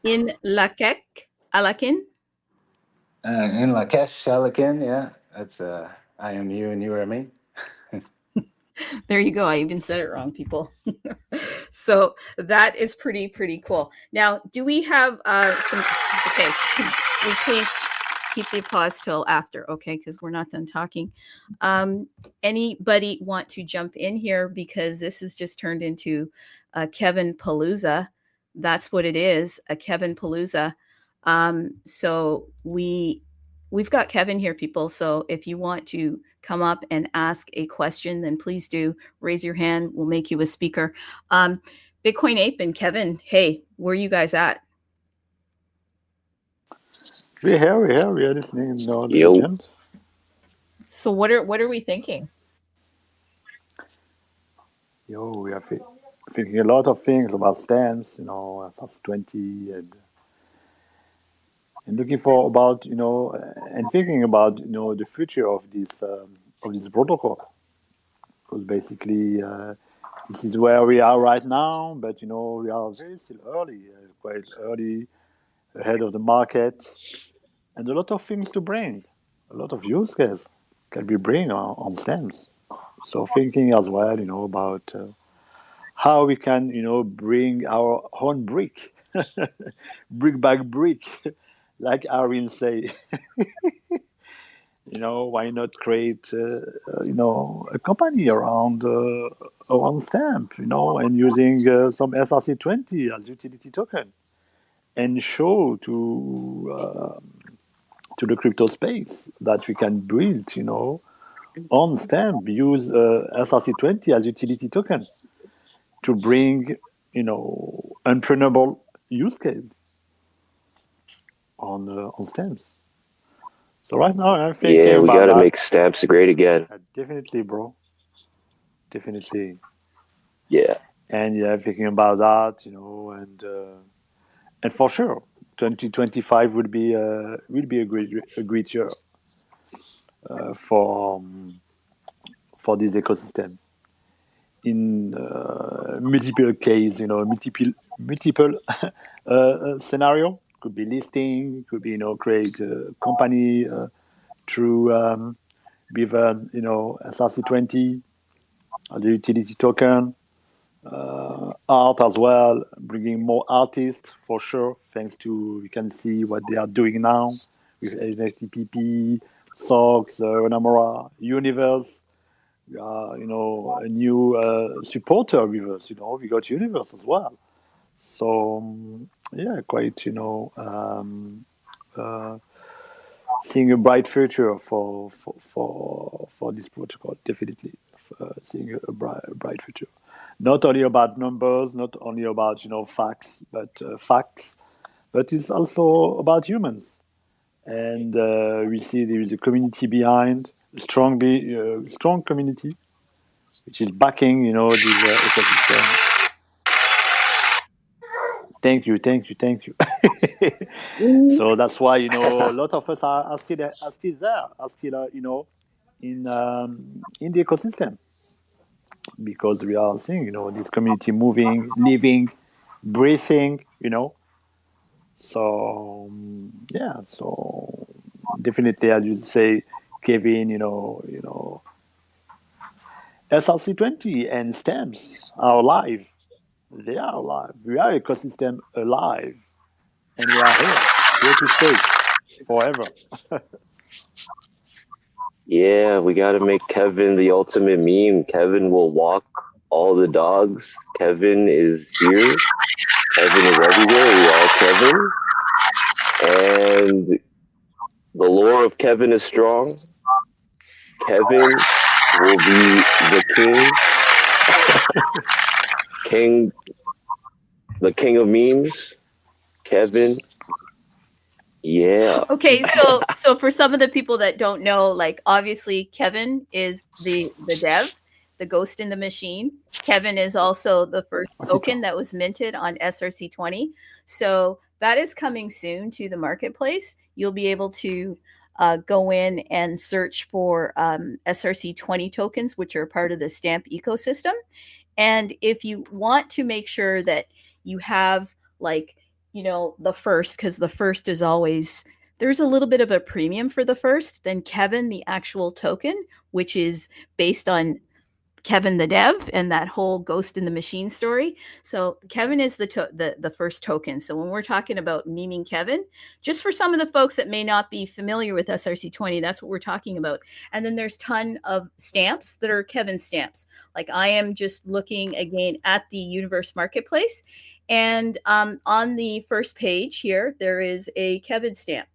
In Lakek, Alakin? In Lakesh, Shalakin, yeah. That's I am you and you are me. There you go. I even said it wrong, people. So that is pretty cool. Now, do we have some? Okay, could we please keep the applause till after, okay? Because we're not done talking. Anybody want to jump in here, because this has just turned into a Kevin Palooza. That's what it is, a Kevin Palooza. So we've got Kevin here, people. So if you want to come up and ask a question, then please do raise your hand. We'll make you a speaker. Bitcoin Ape and Kevin, hey, where are you guys at? We're here. We are listening. The legend. So what are we thinking? We are thinking a lot of things about stamps. SS20 and looking for about and thinking about the future of this protocol, because basically this is where we are right now, but we are very still early, quite early, ahead of the market, and a lot of things to bring, a lot of use cases can be bring on stamps. So thinking as well about how we can bring our own brick brick back brick, like Arvin say. Why not create a company around stamp, and using some SRC20 as utility token, and show to the crypto space that we can build on stamp, use SRC20 as utility token to bring unprintable use case on stamps. So right now I'm thinking we about gotta that. make stamps great again. Definitely, bro. Definitely. Yeah. And thinking about that, and for sure, 2025 would be a great year for this ecosystem. In multiple case, multiple scenario. Could be listing, could be create a company through with SRC20, the utility token, art as well, bringing more artists for sure. Thanks to you can see what they are doing now with HTTP, SOX, Namora, Universe. A new supporter with us. We got Universe as well. So quite seeing a bright future for this protocol. Definitely seeing a bright future. not only about numbers, not only about facts, but it's also about humans. And we see there is a community behind, a strong community, which is backing this ecosystem. Thank you. So that's why a lot of us are still there, are still in the ecosystem, because we are seeing this community moving, living, breathing. So yeah, so definitely, as you say, Kevin, SRC20 and stamps are alive. They are alive. We are ecosystem alive, and we are here to stay forever. Yeah, we got to make Kevin the ultimate meme. Kevin will walk all the dogs. Kevin is here. Kevin is everywhere. We are Kevin. And the lore of Kevin is strong. Kevin will be the the king of memes. Kevin. Yeah. Okay, so for some of the people that don't know, like obviously Kevin is the dev, the ghost in the machine. Kevin is also the first token that was minted on SRC20. So that is coming soon to the marketplace. You'll be able to go in and search for SRC20 tokens, which are part of the stamp ecosystem. And if you want to make sure that you have like, the first, because the first is always, there's a little bit of a premium for the first, then Kevin, the actual token, which is based on Kevin the dev and that whole ghost in the machine story. So Kevin is the first token. So when we're talking about memeing Kevin, just for some of the folks that may not be familiar with SRC20, that's what we're talking about. And then there's ton of stamps that are Kevin stamps. Like I am just looking again at the Universe Marketplace. And on the first page here, there is a Kevin stamp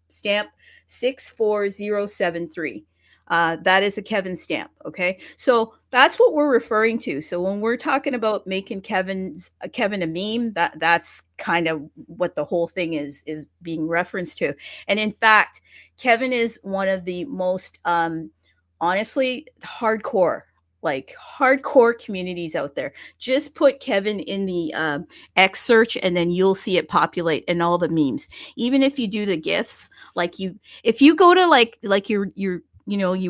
64073. That is a Kevin stamp. Okay. So that's what we're referring to. So when we're talking about making Kevin a meme, that's kind of what the whole thing is being referenced to. And in fact, Kevin is one of the most, honestly, hardcore communities out there. Just put Kevin in the X search and then you'll see it populate in all the memes. Even if you do the GIFs, if you go to like your you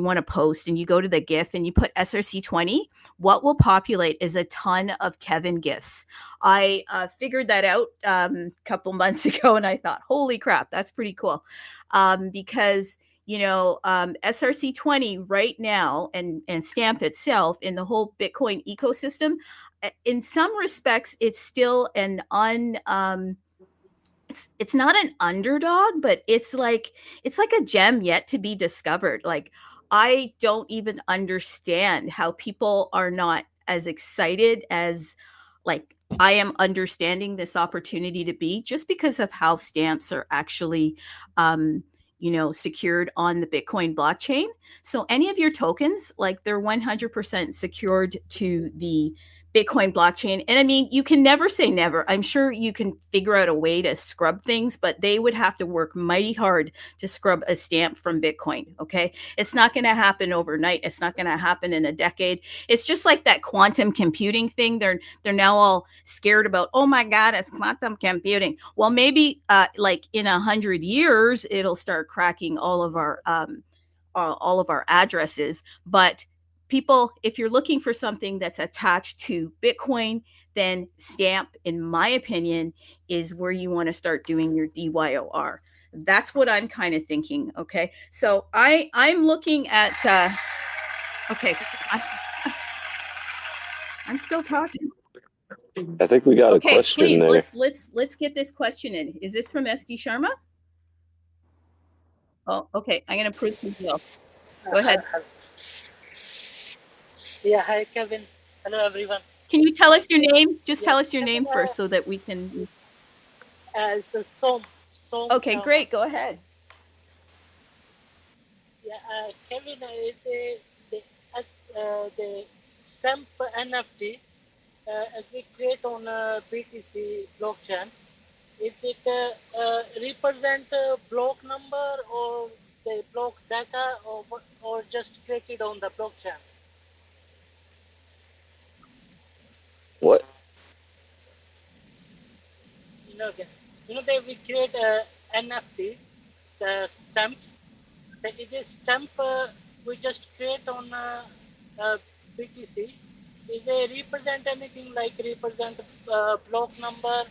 want to post and you go to the GIF and you put SRC20, what will populate is a ton of Kevin GIFs. I figured that out a couple months ago and I thought, holy crap, that's pretty cool. Because SRC20 right now and Stamp itself in the whole Bitcoin ecosystem, in some respects, it's still an it's not an underdog, but it's like a gem yet to be discovered. Like I don't even understand how people are not as excited as like I am understanding this opportunity to be, just because of how stamps are actually secured on the Bitcoin blockchain. So any of your tokens, like they're 100% secured to the Bitcoin blockchain. And I mean, you can never say never. I'm sure you can figure out a way to scrub things, but they would have to work mighty hard to scrub a stamp from Bitcoin. Okay. It's not going to happen overnight. It's not going to happen in a decade. It's just like that quantum computing thing. They're now all scared about, oh my God, it's quantum computing. Well, maybe like in 100 years, it'll start cracking all of our addresses. But people, if you're looking for something that's attached to Bitcoin, then Stamp, in my opinion, is where you want to start doing your DYOR. That's what I'm kind of thinking. Okay. So I'm looking at, okay. I'm still talking. I think we got a question please, there. let's get this question in. Is this from SD Sharma? Oh, okay. I'm going to prove something else. Go ahead. Yeah, hi Kevin. Hello everyone. Can you tell us your name? Just tell us your name first so that we can. It's Som. Okay, great. Go ahead. Yeah, Kevin, the Stamp NFT as we create on BTC blockchain, is it represent block number or the block data or just created on the blockchain? What? That we create NFT stamps. So is a stamp we just create on BTC? Is they represent anything like represent block number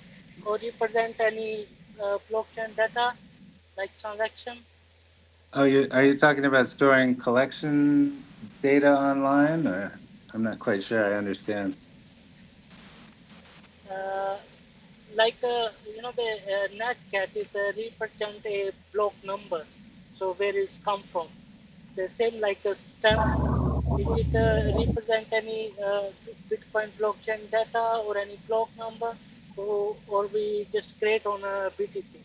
or represent any blockchain data like transaction? Oh, are you talking about storing collection data online, or I'm not quite sure I understand. Uh, the netcat is represent a block number, so where is come from? The same like stamps. Is it represent any Bitcoin blockchain data or any block number, or we just create on a BTC?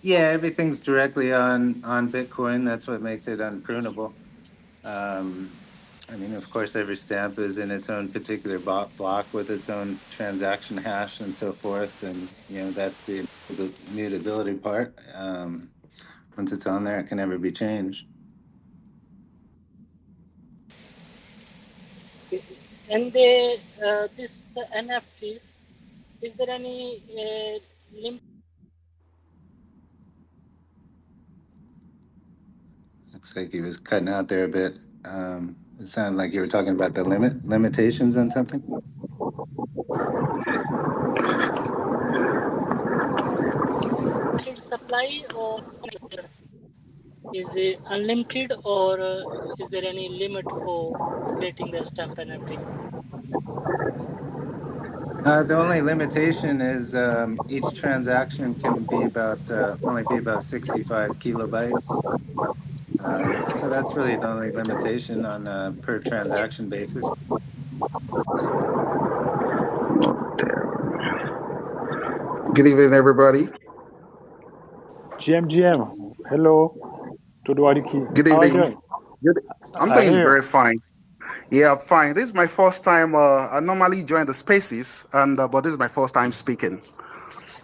Yeah, everything's directly on Bitcoin. That's what makes it unprunable. I mean, of course, every stamp is in its own particular block with its own transaction hash and so forth, and that's the mutability part. Once it's on there, it can never be changed. And this NFTs, is there any limit? Looks like he was cutting out there a bit. It sounded like you were talking about the limitations on something. Supply, or is it unlimited, or is there any limit for creating the stamp NFT? The only limitation is each transaction can be only be about 65 kilobytes. So that's really the only limitation on a per transaction basis. Good evening, everybody. GM, hello. Good How are you evening. doing? I'm I doing hear. very fine. Yeah, I'm fine. This is my first time. I normally join the spaces, but this is my first time speaking,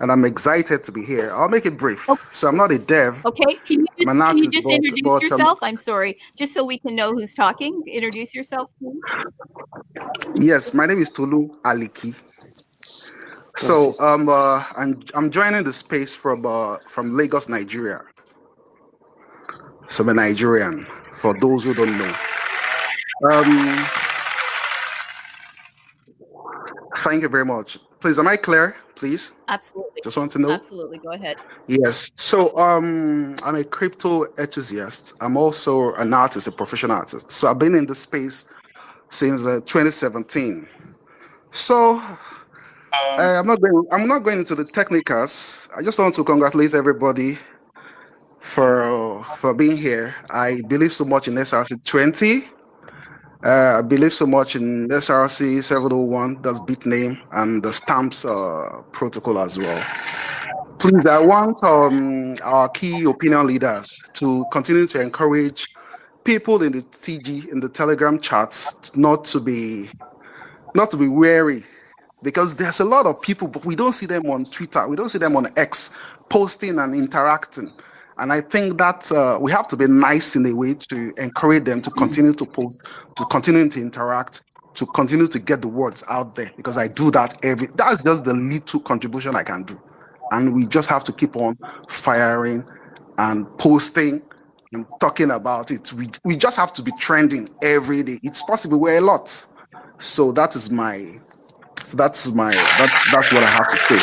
and I'm excited to be here. I'll make it brief. Okay. So I'm not a dev. Okay, can I'm an you artist, just introduce yourself? I'm sorry, just so we can know who's talking. Introduce yourself, please. Yes, my name is Tulu Aliki. So I'm joining the space from Lagos, Nigeria. So I'm a Nigerian. For those who don't know. Thank you very much. Please, am I clear? Please. Absolutely. Just want to know. Absolutely. Go ahead. Yes. So I'm a crypto enthusiast. I'm also an artist, a professional artist. So I've been in the space since 2017. So I'm not going into the technicals. I just want to congratulate everybody for being here. I believe so much in SRC 20. I believe so much in SRC 701, that's bit name, and the stamps protocol as well. Please, I want our key opinion leaders to continue to encourage people in the TG, in the Telegram chats, not to be wary, because there's a lot of people, but we don't see them on Twitter, we don't see them on X posting and interacting. And I think that we have to be nice in a way to encourage them to continue to post, to continue to interact, to continue to get the words out there, because I do that that's just the little contribution I can do. And we just have to keep on firing and posting and talking about it. We just have to be trending every day. It's possible, we're a lot. So that's what I have to say.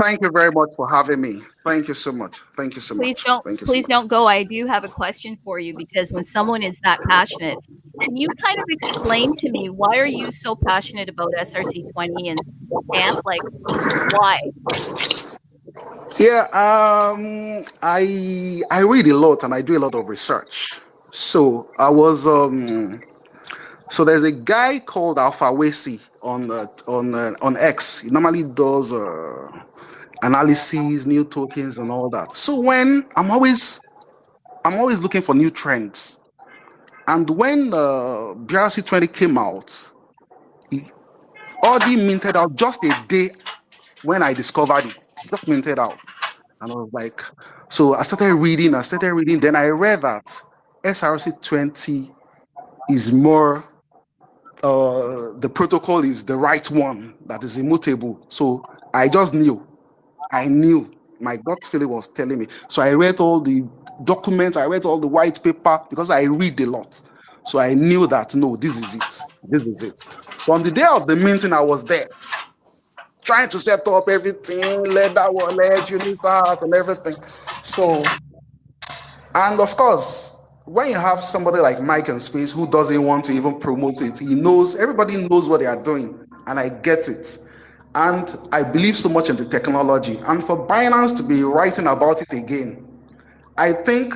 Thank you very much for having me. Thank you so much. Thank you so much. Please don't go. I do have a question for you, because when someone is that passionate, can you kind of explain to me, why are you so passionate about SRC 20 and stamp? Like, why? Yeah, I read a lot and I do a lot of research. So I was so there's a guy called Alpha Wesi on X. He normally does analyses, new tokens, and all that. So when I'm always looking for new trends, and when BRC 20 came out, It already minted out just a day when I discovered it. Just minted out. And I was like, so I started reading. Then I read that SRC20 is more, the protocol is the right one that is immutable. So I just knew. My gut feeling was telling me. So I read all the documents, I read all the white paper because I read a lot. So I knew that, no, this is it. So on the day of the minting, I was there trying to set up everything, leather wallet, Unisat, and everything. So, and of course, when you have somebody like Mike and Space who doesn't want to even promote it, everybody knows what they are doing, and I get it. And I believe so much in the technology. And for Binance to be writing about it again, I think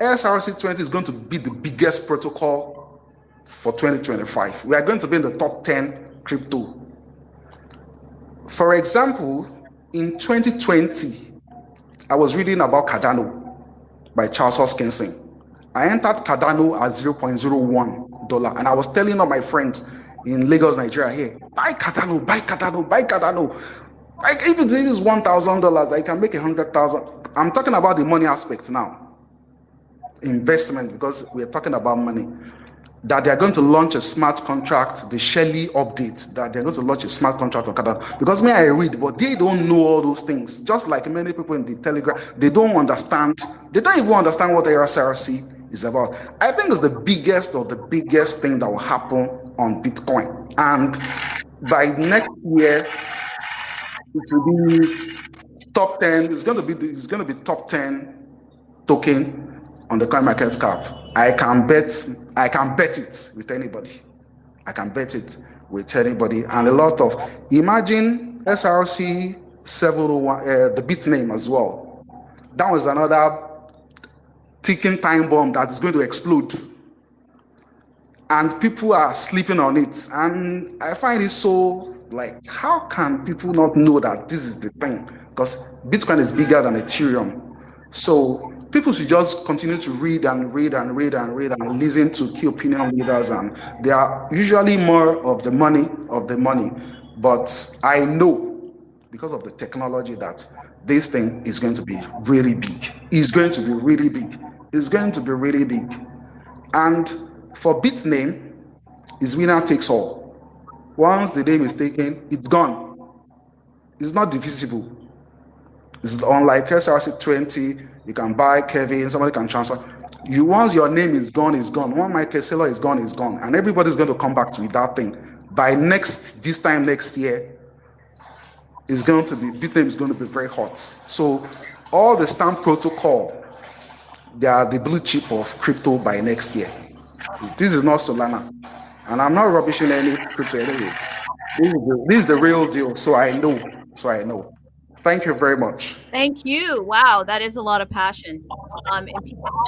SRC20 is going to be the biggest protocol for 2025. We are going to be in the top 10 crypto. For example, in 2020, I was reading about Cardano by Charles Hoskinson. I entered Cardano at $0.01, and I was telling all my friends in Lagos, Nigeria, here, buy Cardano. Like, if it is $1,000, I can make 100,000. I'm talking about the money aspect now. Investment, because we're talking about money. That they're going to launch a smart contract, the Shelly update, that they're going to launch a smart contract on Cardano. Because I read, but they don't know all those things. Just like many people in the Telegram, they don't even understand what SRC is about. I think it's the biggest thing that will happen on Bitcoin. And by next year, it will be top 10. It's going to be top 10 token on the coin market cap. I can bet it with anybody. And a lot of, imagine SRC 701, the bit name as well. That was another ticking time bomb that is going to explode. And people are sleeping on it. And I find it so, like, how can people not know that this is the thing? Because Bitcoin is bigger than Ethereum. So people should just continue to read and listen to key opinion leaders, and they are usually more of the money. But I know, because of the technology, that this thing is going to be really big. It's going to be really big. And for Bitname, is winner takes all. Once the name is taken, it's gone. It's not divisible. It's unlike SRC20. You can buy Kevin, somebody can transfer. Once your name is gone, it's gone. One Michael Saylor is gone, it's gone. And everybody's going to come back to that thing. By this time next year, Bitcoin is going to be very hot. So all the stamp protocol, they are the blue chip of crypto by next year. This is not Solana. And I'm not rubbishing any crypto anyway. This is the real deal. So I know. Thank you very much. Thank you. Wow, that is a lot of passion.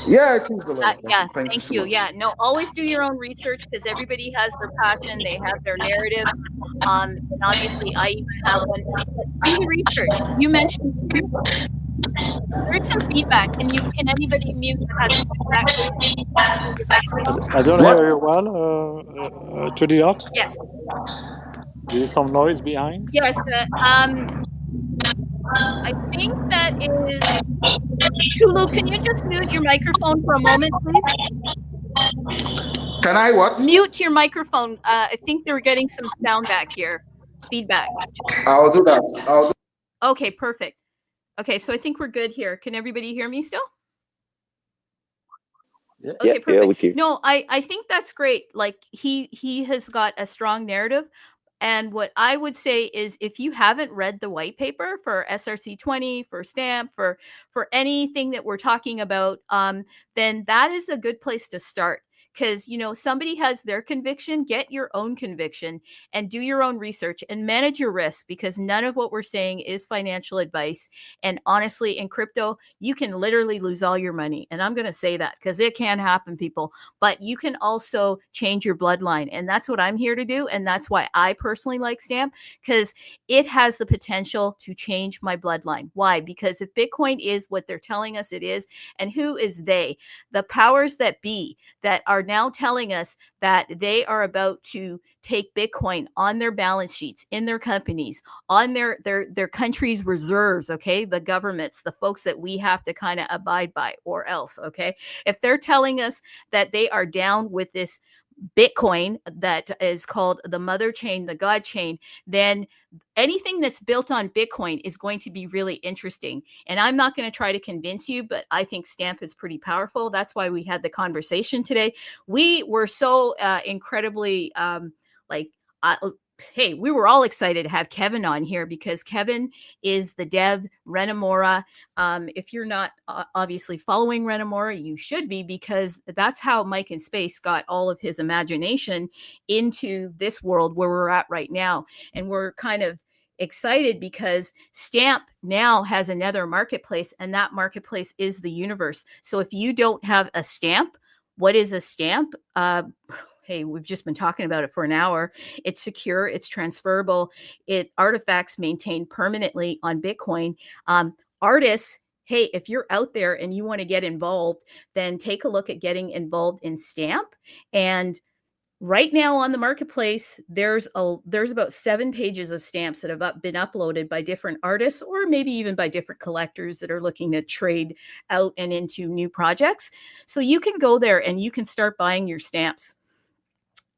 Yeah, it is a lot. Yeah, thank you. So yeah, no, always do your own research, because everybody has their passion. They have their narrative. And obviously, I even have one. Do your research. You mentioned there's some feedback. Can anybody mute that has feedback, please? I don't hear you well, to the dot. Yes. There's some noise behind. Yes. I think that is Tulu. Can you just mute your microphone for a moment, please? Can I what? Mute your microphone. I think they were getting some sound back here. Feedback. I'll do that. Okay, perfect. Okay, so I think we're good here. Can everybody hear me still? Yeah. Okay, perfect. Yeah, we can. No, I think that's great. Like he has got a strong narrative. And what I would say is, if you haven't read the white paper for SRC20, for Stamp, for anything that we're talking about, then that is a good place to start. Because, somebody has their conviction, get your own conviction and do your own research and manage your risk, because none of what we're saying is financial advice. And honestly, in crypto, you can literally lose all your money. And I'm going to say that because it can happen, people. But you can also change your bloodline. And that's what I'm here to do. And that's why I personally like Stamp, because it has the potential to change my bloodline. Why? Because if Bitcoin is what they're telling us it is, and who is they? The powers that be that are are now telling us that they are about to take Bitcoin on their balance sheets, in their companies, on their country's reserves, okay? The governments, the folks that we have to kind of abide by, or else, okay? If they're telling us that they are down with this Bitcoin that is called the mother chain, the God chain, then anything that's built on Bitcoin is going to be really interesting. And I'm not going to try to convince you, but I think Stamp is pretty powerful. That's why we had the conversation today. We were so incredibly hey, we were all excited to have Kevin on here because Kevin is the dev Renamora. If you're not obviously following Renamora, you should be, because that's how Mike in Space got all of his imagination into this world where we're at right now. And we're kind of excited because Stamp now has another marketplace, and that marketplace is the universe. So if you don't have a stamp, what is a stamp? Hey, we've just been talking about it for an hour. It's secure, it's transferable, artifacts maintained permanently on Bitcoin. Artists, hey, if you're out there and you want to get involved, then take a look at getting involved in Stamp. And right now on the marketplace, there's about 7 pages of stamps that have been uploaded by different artists, or maybe even by different collectors that are looking to trade out and into new projects. So you can go there and you can start buying your stamps.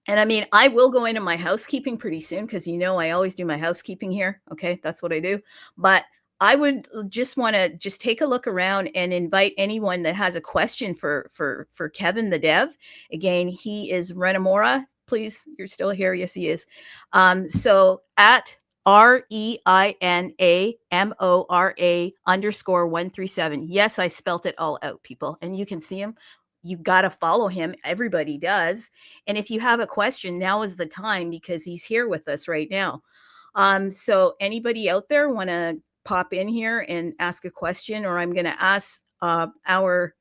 And I mean, I will go into my housekeeping pretty soon, because I always do my housekeeping here. Okay, that's what I do. But I would just want to just take a look around and invite anyone that has a question for Kevin the dev. Again, he is Renamora. Please, you're still here. Yes, he is. So at REINAMORA_137. Yes, I spelt it all out, people. And you can see him. You got to follow him. Everybody does. And if you have a question, now is the time, because he's here with us right now. So anybody out there want to pop in here and ask a question, or I'm going to ask our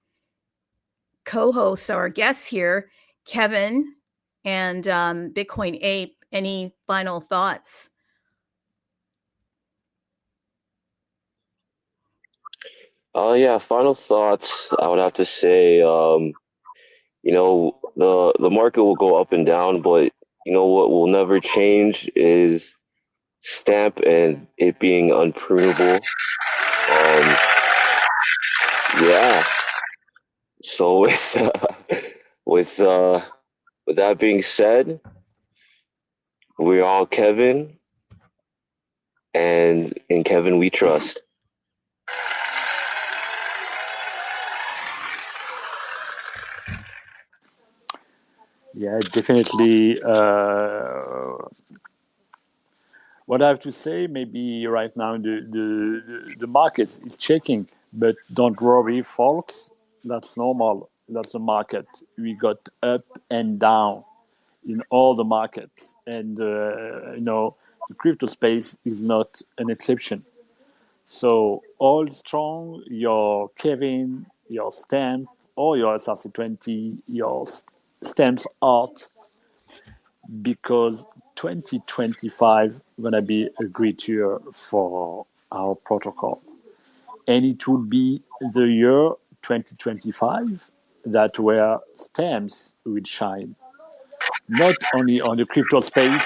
co-hosts, our guests here, Kevin and Bitcoin Ape, any final thoughts? Yeah, final thoughts. I would have to say, the market will go up and down, but what will never change is Stamp and it being unprunable. Yeah. So with that being said, we're all Kevin, and in Kevin we trust. Yeah, definitely. What I have to say, maybe right now the market is checking, but don't worry, folks. That's normal. That's the market. We got up and down in all the markets, and the crypto space is not an exception. So all strong, your Kevin, your Stamp, or your SRC20, your Stamps art, because 2025 gonna be a great year for our protocol, and it will be the year 2025 that where stamps will shine, not only on the crypto space,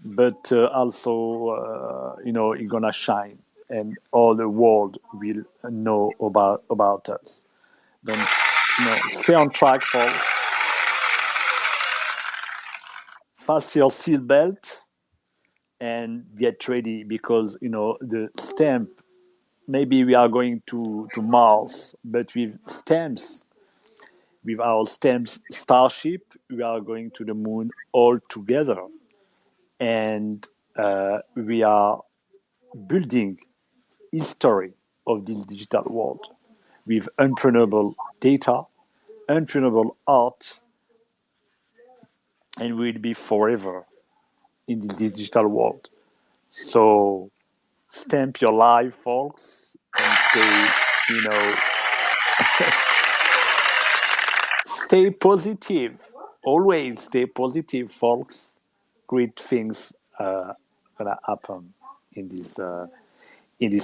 but also it's gonna shine, and all the world will know about us. Then stay on track, folks. Fasten your seatbelt and get ready, because the stamp, maybe we are going to Mars, but with stamps, with our stamps starship, we are going to the moon all together. And we are building history of this digital world with unprintable data, unprintable art, and we'll be forever in this digital world. So stamp your life, folks, and stay positive. Always stay positive, folks. Great things gonna happen in this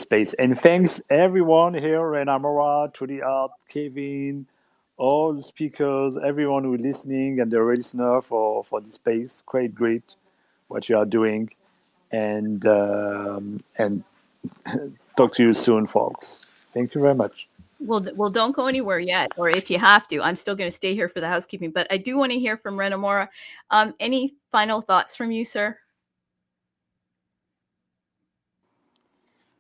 space. And thanks everyone here, Renamora, to the art, Kevin, all the speakers, everyone who's listening, and the listener for this space. Great what you are doing, and talk to you soon, folks. Thank you very much. Well, don't go anywhere yet, or if you have to, I'm still going to stay here for the housekeeping. But I do want to hear from Renamora. Any final thoughts from you, sir?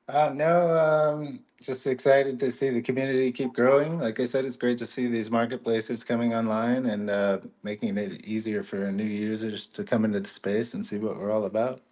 No, just excited to see the community keep growing. Like I said, it's great to see these marketplaces coming online and making it easier for new users to come into the space and see what we're all about.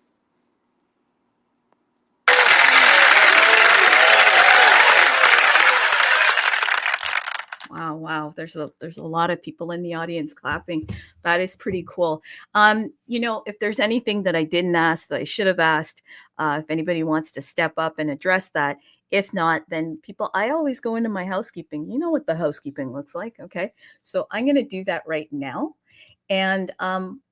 Wow. There's a lot of people in the audience clapping. That is pretty cool. If there's anything that I didn't ask that I should have asked, if anybody wants to step up and address that. If not, then I always go into my housekeeping. You know what the housekeeping looks like. Okay. So I'm going to do that right now. And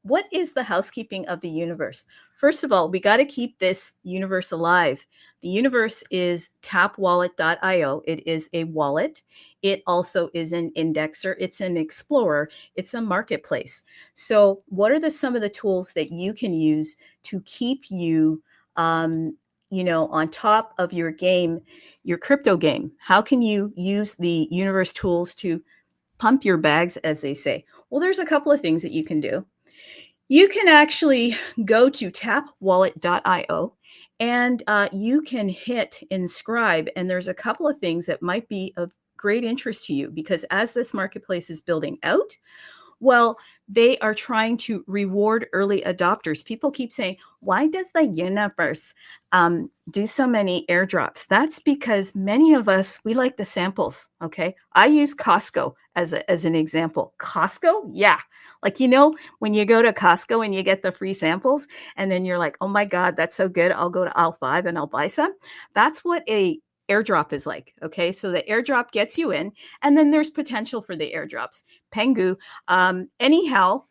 what is the housekeeping of the universe? First of all, we got to keep this universe alive. The universe is tapwallet.io. It is a wallet. It also is an indexer. It's an explorer. It's a marketplace. So what are some of the tools that you can use to keep you, on top of your game, your crypto game? How can you use the universe tools to pump your bags, as they say? Well, there's a couple of things that you can do. You can actually go to tapwallet.io and you can hit inscribe. And there's a couple of things that might be of great interest to you, because as this marketplace is building out, well, they are trying to reward early adopters. People keep saying, why does the universe do so many airdrops? That's because many of us, we like the samples, okay? I use Costco as an example. Costco? Yeah. Like, when you go to Costco and you get the free samples, and then you're like, oh my God, that's so good. I'll go to aisle 5 and I'll buy some. That's what a airdrop is like. Okay. So the airdrop gets you in, and then there's potential for the airdrops. Pengu. Anyhow,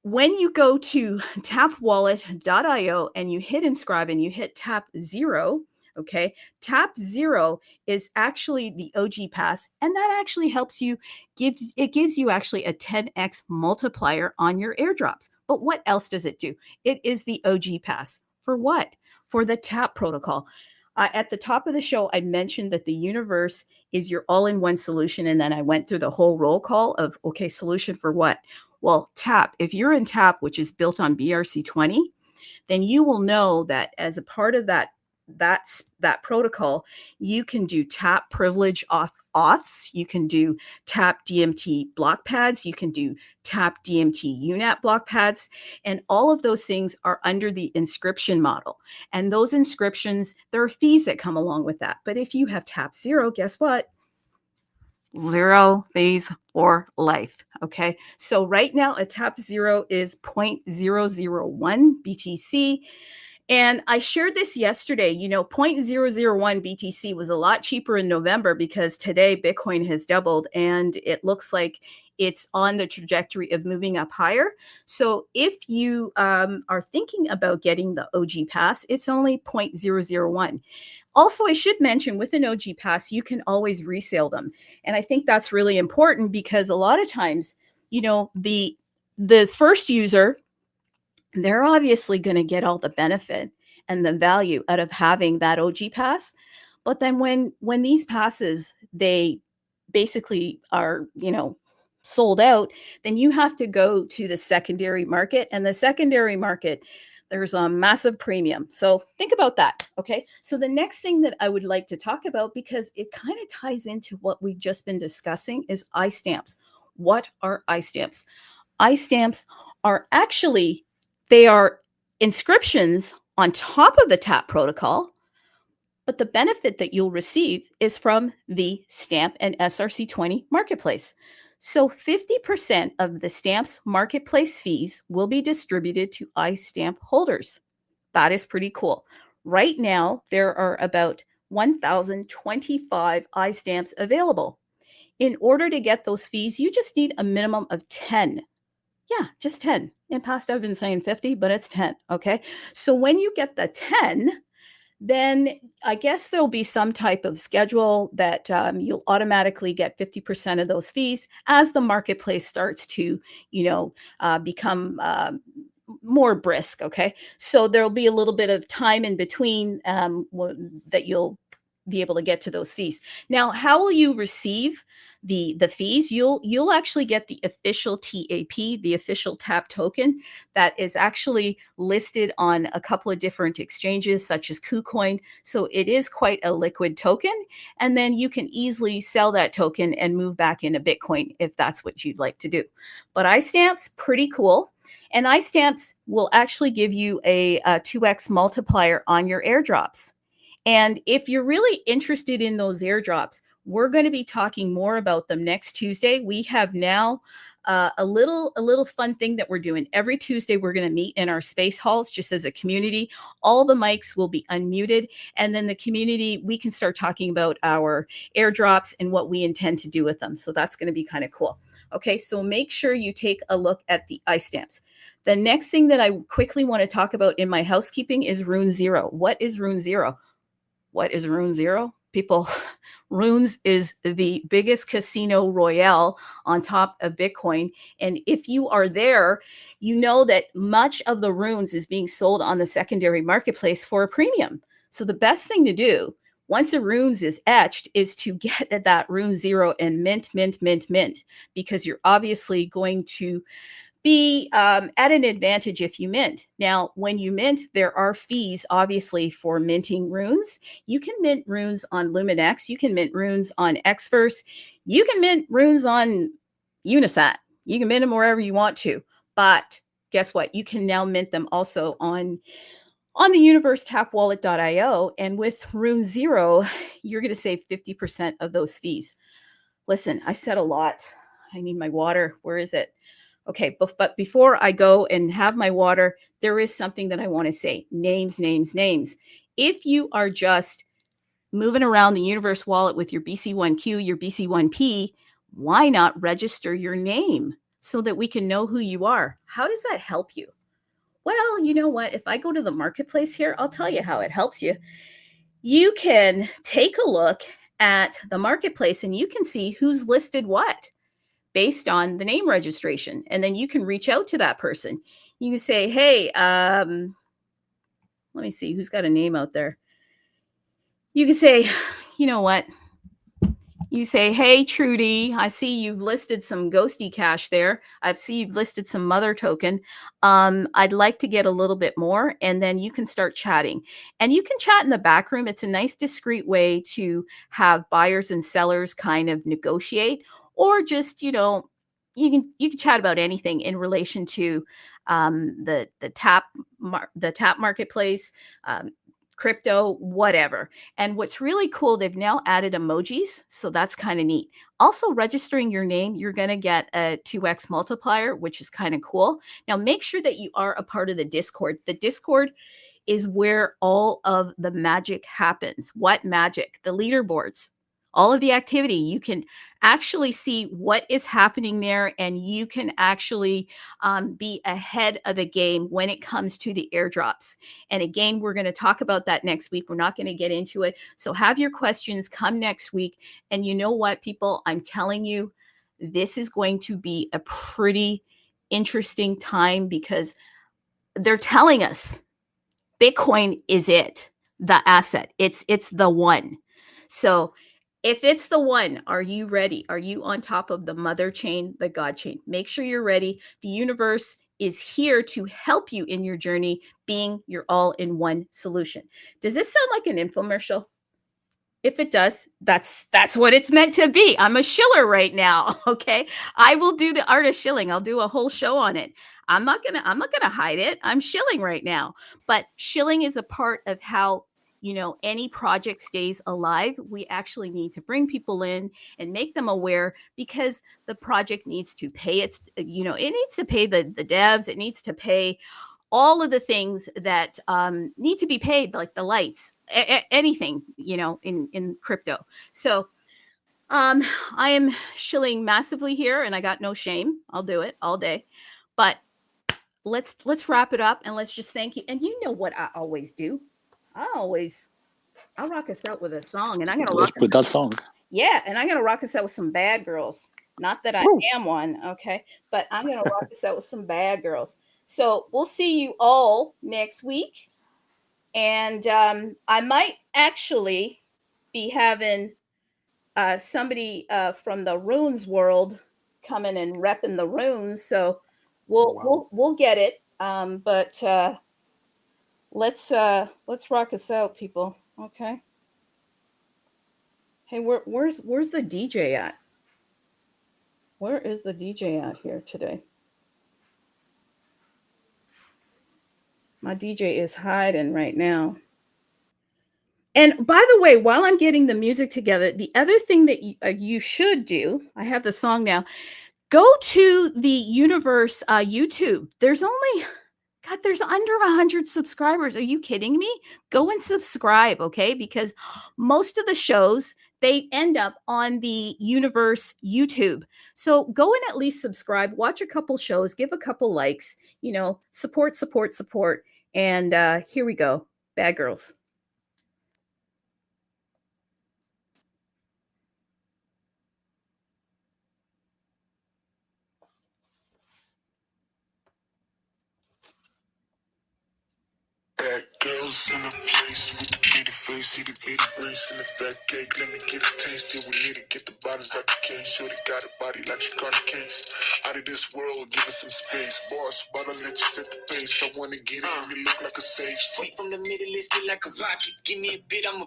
when you go to tapwallet.io and you hit inscribe and you hit tap 0, okay, tap 0 is actually the OG pass, and that actually helps you, gives you actually a 10x multiplier on your airdrops. But what else does it do? It is the OG pass. For what? For the tap protocol. At the top of the show, I mentioned that the universe is your all-in-one solution, and then I went through the whole roll call of, okay, solution for what? Well, tap. If you're in tap, which is built on BRC20, then you will know that as a part of that protocol, you can do tap privilege auths, you can do tap DMT block pads, you can do tap DMT UNAT block pads, and all of those things are under the inscription model. And those inscriptions, there are fees that come along with that. But if you have tap 0, guess what? 0 fees for life. Okay. So right now a tap 0 is 0.001 BTC. And I shared this yesterday, 0.001 BTC was a lot cheaper in November, because today Bitcoin has doubled and it looks like it's on the trajectory of moving up higher. So if you are thinking about getting the OG pass, it's only 0.001. Also, I should mention, with an OG pass, you can always resale them. And I think that's really important, because a lot of times, the first user, they're obviously going to get all the benefit and the value out of having that OG pass. But then when these passes, they basically are, sold out, then you have to go to the secondary market, and the secondary market, there's a massive premium. So think about that. Okay. So the next thing that I would like to talk about, because it kind of ties into what we've just been discussing, is iStamps. What are iStamps? iStamps are actually, they are inscriptions on top of the TAP protocol, but the benefit that you'll receive is from the Stamp and SRC20 marketplace. So 50% of the Stamps marketplace fees will be distributed to iStamp holders. That is pretty cool. Right now, there are about 1,025 iStamps available. In order to get those fees, you just need a minimum of 10. Yeah, just 10. In past, I've been saying 50, but it's 10. Okay. So when you get the 10, then I guess there'll be some type of schedule that you'll automatically get 50% of those fees as the marketplace starts to, become more brisk. Okay. So there'll be a little bit of time in between that you'll be able to get to those fees. Now, how will you receive the fees? You'll actually get the official TAP, the official TAP token that is actually listed on a couple of different exchanges such as KuCoin. So it is quite a liquid token, and then you can easily sell that token and move back into Bitcoin if that's what you'd like to do. But iStamps, pretty cool. And iStamps will actually give you a 2x multiplier on your airdrops. And if you're really interested in those airdrops, we're going to be talking more about them next Tuesday. We have now a little fun thing that we're doing. Every Tuesday, we're going to meet in our space halls just as a community. All the mics will be unmuted. And then the community, we can start talking about our airdrops and what we intend to do with them. So that's going to be kind of cool. Okay, so make sure you take a look at the iStamps. The next thing that I quickly want to talk about in my housekeeping is Rune Zero. What is Rune Zero? What is Rune Zero? People, Runes is the biggest casino royale on top of Bitcoin. And if you are there, you know that much of the runes is being sold on the secondary marketplace for a premium. So the best thing to do once a runes is etched is to get at that Rune Zero and mint, because you're obviously going to be at an advantage if you mint. Now, when you mint, there are fees, obviously, for minting runes. You can mint runes on Luminex. You can mint runes on Xverse. You can mint runes on Unisat. You can mint them wherever you want to. But guess what? You can now mint them also on the universetapwallet.io. And with Rune Zero, you're going to save 50% of those fees. Listen, I've said a lot. I need my water. Where is it? Okay, but before I go and have my water, there is something that I want to say. Names. If you are just moving around the Universe wallet with your BC1Q, your BC1P, why not register your name so that we can know who you are? How does that help you? Well, you know what? If I go to the marketplace here, I'll tell you how it helps you. You can take a look at the marketplace and you can see who's listed what based on the name registration. And then you can reach out to that person. You can say, hey, let me see who's got a name out there. You can say, you know what? You say, hey, Trudy, I see you've listed some Ghosty Cash there. I see you've listed some Mother token. I'd like to get a little bit more. And then you can start chatting. And you can chat in the back room. It's a nice, discreet way to have buyers and sellers kind of negotiate, or just, you can chat about anything in relation to the tap marketplace, crypto, whatever. And what's really cool, they've now added emojis. So that's kind of neat. Also, registering your name, you're going to get a 2x multiplier, which is kind of cool. Now, make sure that you are a part of the Discord. The Discord is where all of the magic happens. What magic? The leaderboards, all of the activity. You can actually see what is happening there, and you can actually be ahead of the game when it comes to the airdrops. And again, we're going to talk about that next week. We're not going to get into it. So have your questions come next week. And you know what, people, I'm telling you, this is going to be a pretty interesting time, because they're telling us Bitcoin is it, the asset. It's the one. So if it's the one, are you ready? Are you on top of the mother chain, the God chain? Make sure you're ready. The universe is here to help you in your journey, being your all-in-one solution. Does this sound like an infomercial? If it does, that's what it's meant to be. I'm a shiller right now. Okay. I will do the art of shilling. I'll do a whole show on it. I'm not gonna hide it. I'm shilling right now. But shilling is a part of how, any project stays alive. We actually need to bring people in and make them aware, because the project needs to pay it needs to pay the devs. It needs to pay all of the things that need to be paid, like the lights, anything, in crypto. So I am shilling massively here, and I got no shame. I'll do it all day. But let's wrap it up, and let's just thank you. And you know what I always do? I always I'll rock us out with a song, and I'm gonna Let's put that song. Yeah, and I'm gonna rock us out with some bad girls. Not that I am one, okay, but I'm gonna rock us out with some bad girls. So we'll see you all next week, and I might actually be having somebody from the runes world coming and repping the runes. So we'll get it. But let's rock us out, people. Okay. Hey, where's the DJ at? Where is the DJ at here today? My DJ is hiding right now. And by the way, while I'm getting the music together, the other thing that you should do, I have the song now, go to the Universe YouTube. There's under 100 subscribers. Are you kidding me? Go and subscribe, okay? Because most of the shows, they end up on the Universe YouTube. So go and at least subscribe, watch a couple shows, give a couple likes, support. And here we go. Bad girls. Bad girls in a place with the pretty face, see the bitty brace and the fat cake. Let me get a taste, till we lit it, get the bottles out the case. Shorty got a body like she caught a case. Out of this world, give us some space. Boss, but I'll let you set the pace. I wanna get in, you look like a sage. Straight from the Middle East, feel like a rocket. Give me a bit, I'm a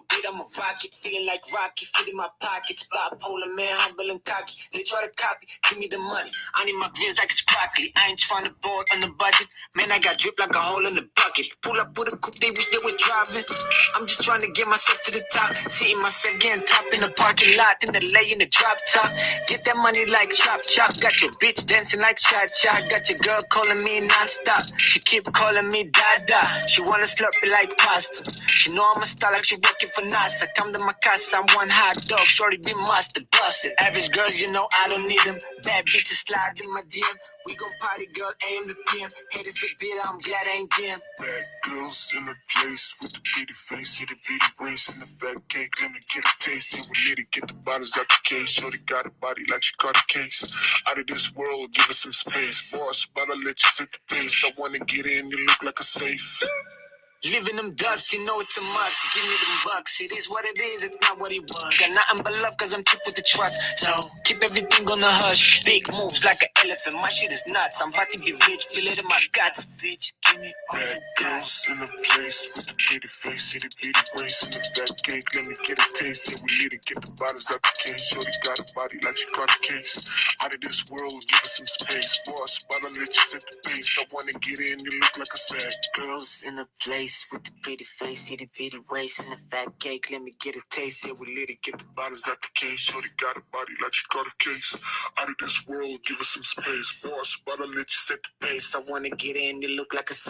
rocket. Feeling like Rocky, fit in my pockets. Bipolar man, humble and cocky. They try to copy, give me the money. I need my greens like it's broccoli. I ain't trying to board on the budget. Man, I got drip like a hole in the bucket. Pull up with a coupe, they wish they were driving. I'm just trying to get myself to the top. Seeing myself getting top in the parking lot. In the lay in the drop top. Get that money like chop chop. Got your bitch dancing like cha-cha. Got your girl calling me non-stop. She keep calling me Dada. She wanna slurp it like pasta. She know I'm a star like she working for NASA. Come to my casa, I'm one hot dog. Shorty be mustard, busted. Average girls, you know I don't need them. Bad bitches slide in my DM. We gon' party, girl, AM to PM. Haters get bitter, I'm glad I ain't jam. Bad girls in the place with the pretty face. See the bitty brace and the fat cake. Let me get a taste. Then we lit it, get the bottles out the case. Shorty got a body like she caught a case. Out of this world, give us some space. Boss, but I'll let you set the pace. I wanna get in, you look like a safe. Living them dust, you know it's a must. Give me them bucks, it is what it is, it's not what it was. Got nothing but love, cause I'm cheap with the trust. So, keep everything on the hush. Big moves like an elephant, my shit is nuts. I'm about to be rich, feel it in my guts. Bitch, give me all bad girls in the place with the pretty face. See the bitty waist and the fat cake. Let me get a taste, till we lit it, get the bottles out the case. Shorty got a body like she caught a case. Out of this world, give us some space. Boss, but I'll let you set the pace. I wanna get in, you look like a sad girls in the place with the pretty face, see the bitty waist and the fat cake. Let me get a taste, then we lit it, get the bottles out the case. Shorty got a body like she caught a case. Out of this world, give us some space. Boss, but I'll let you set the pace. I wanna get in, you look like a safe.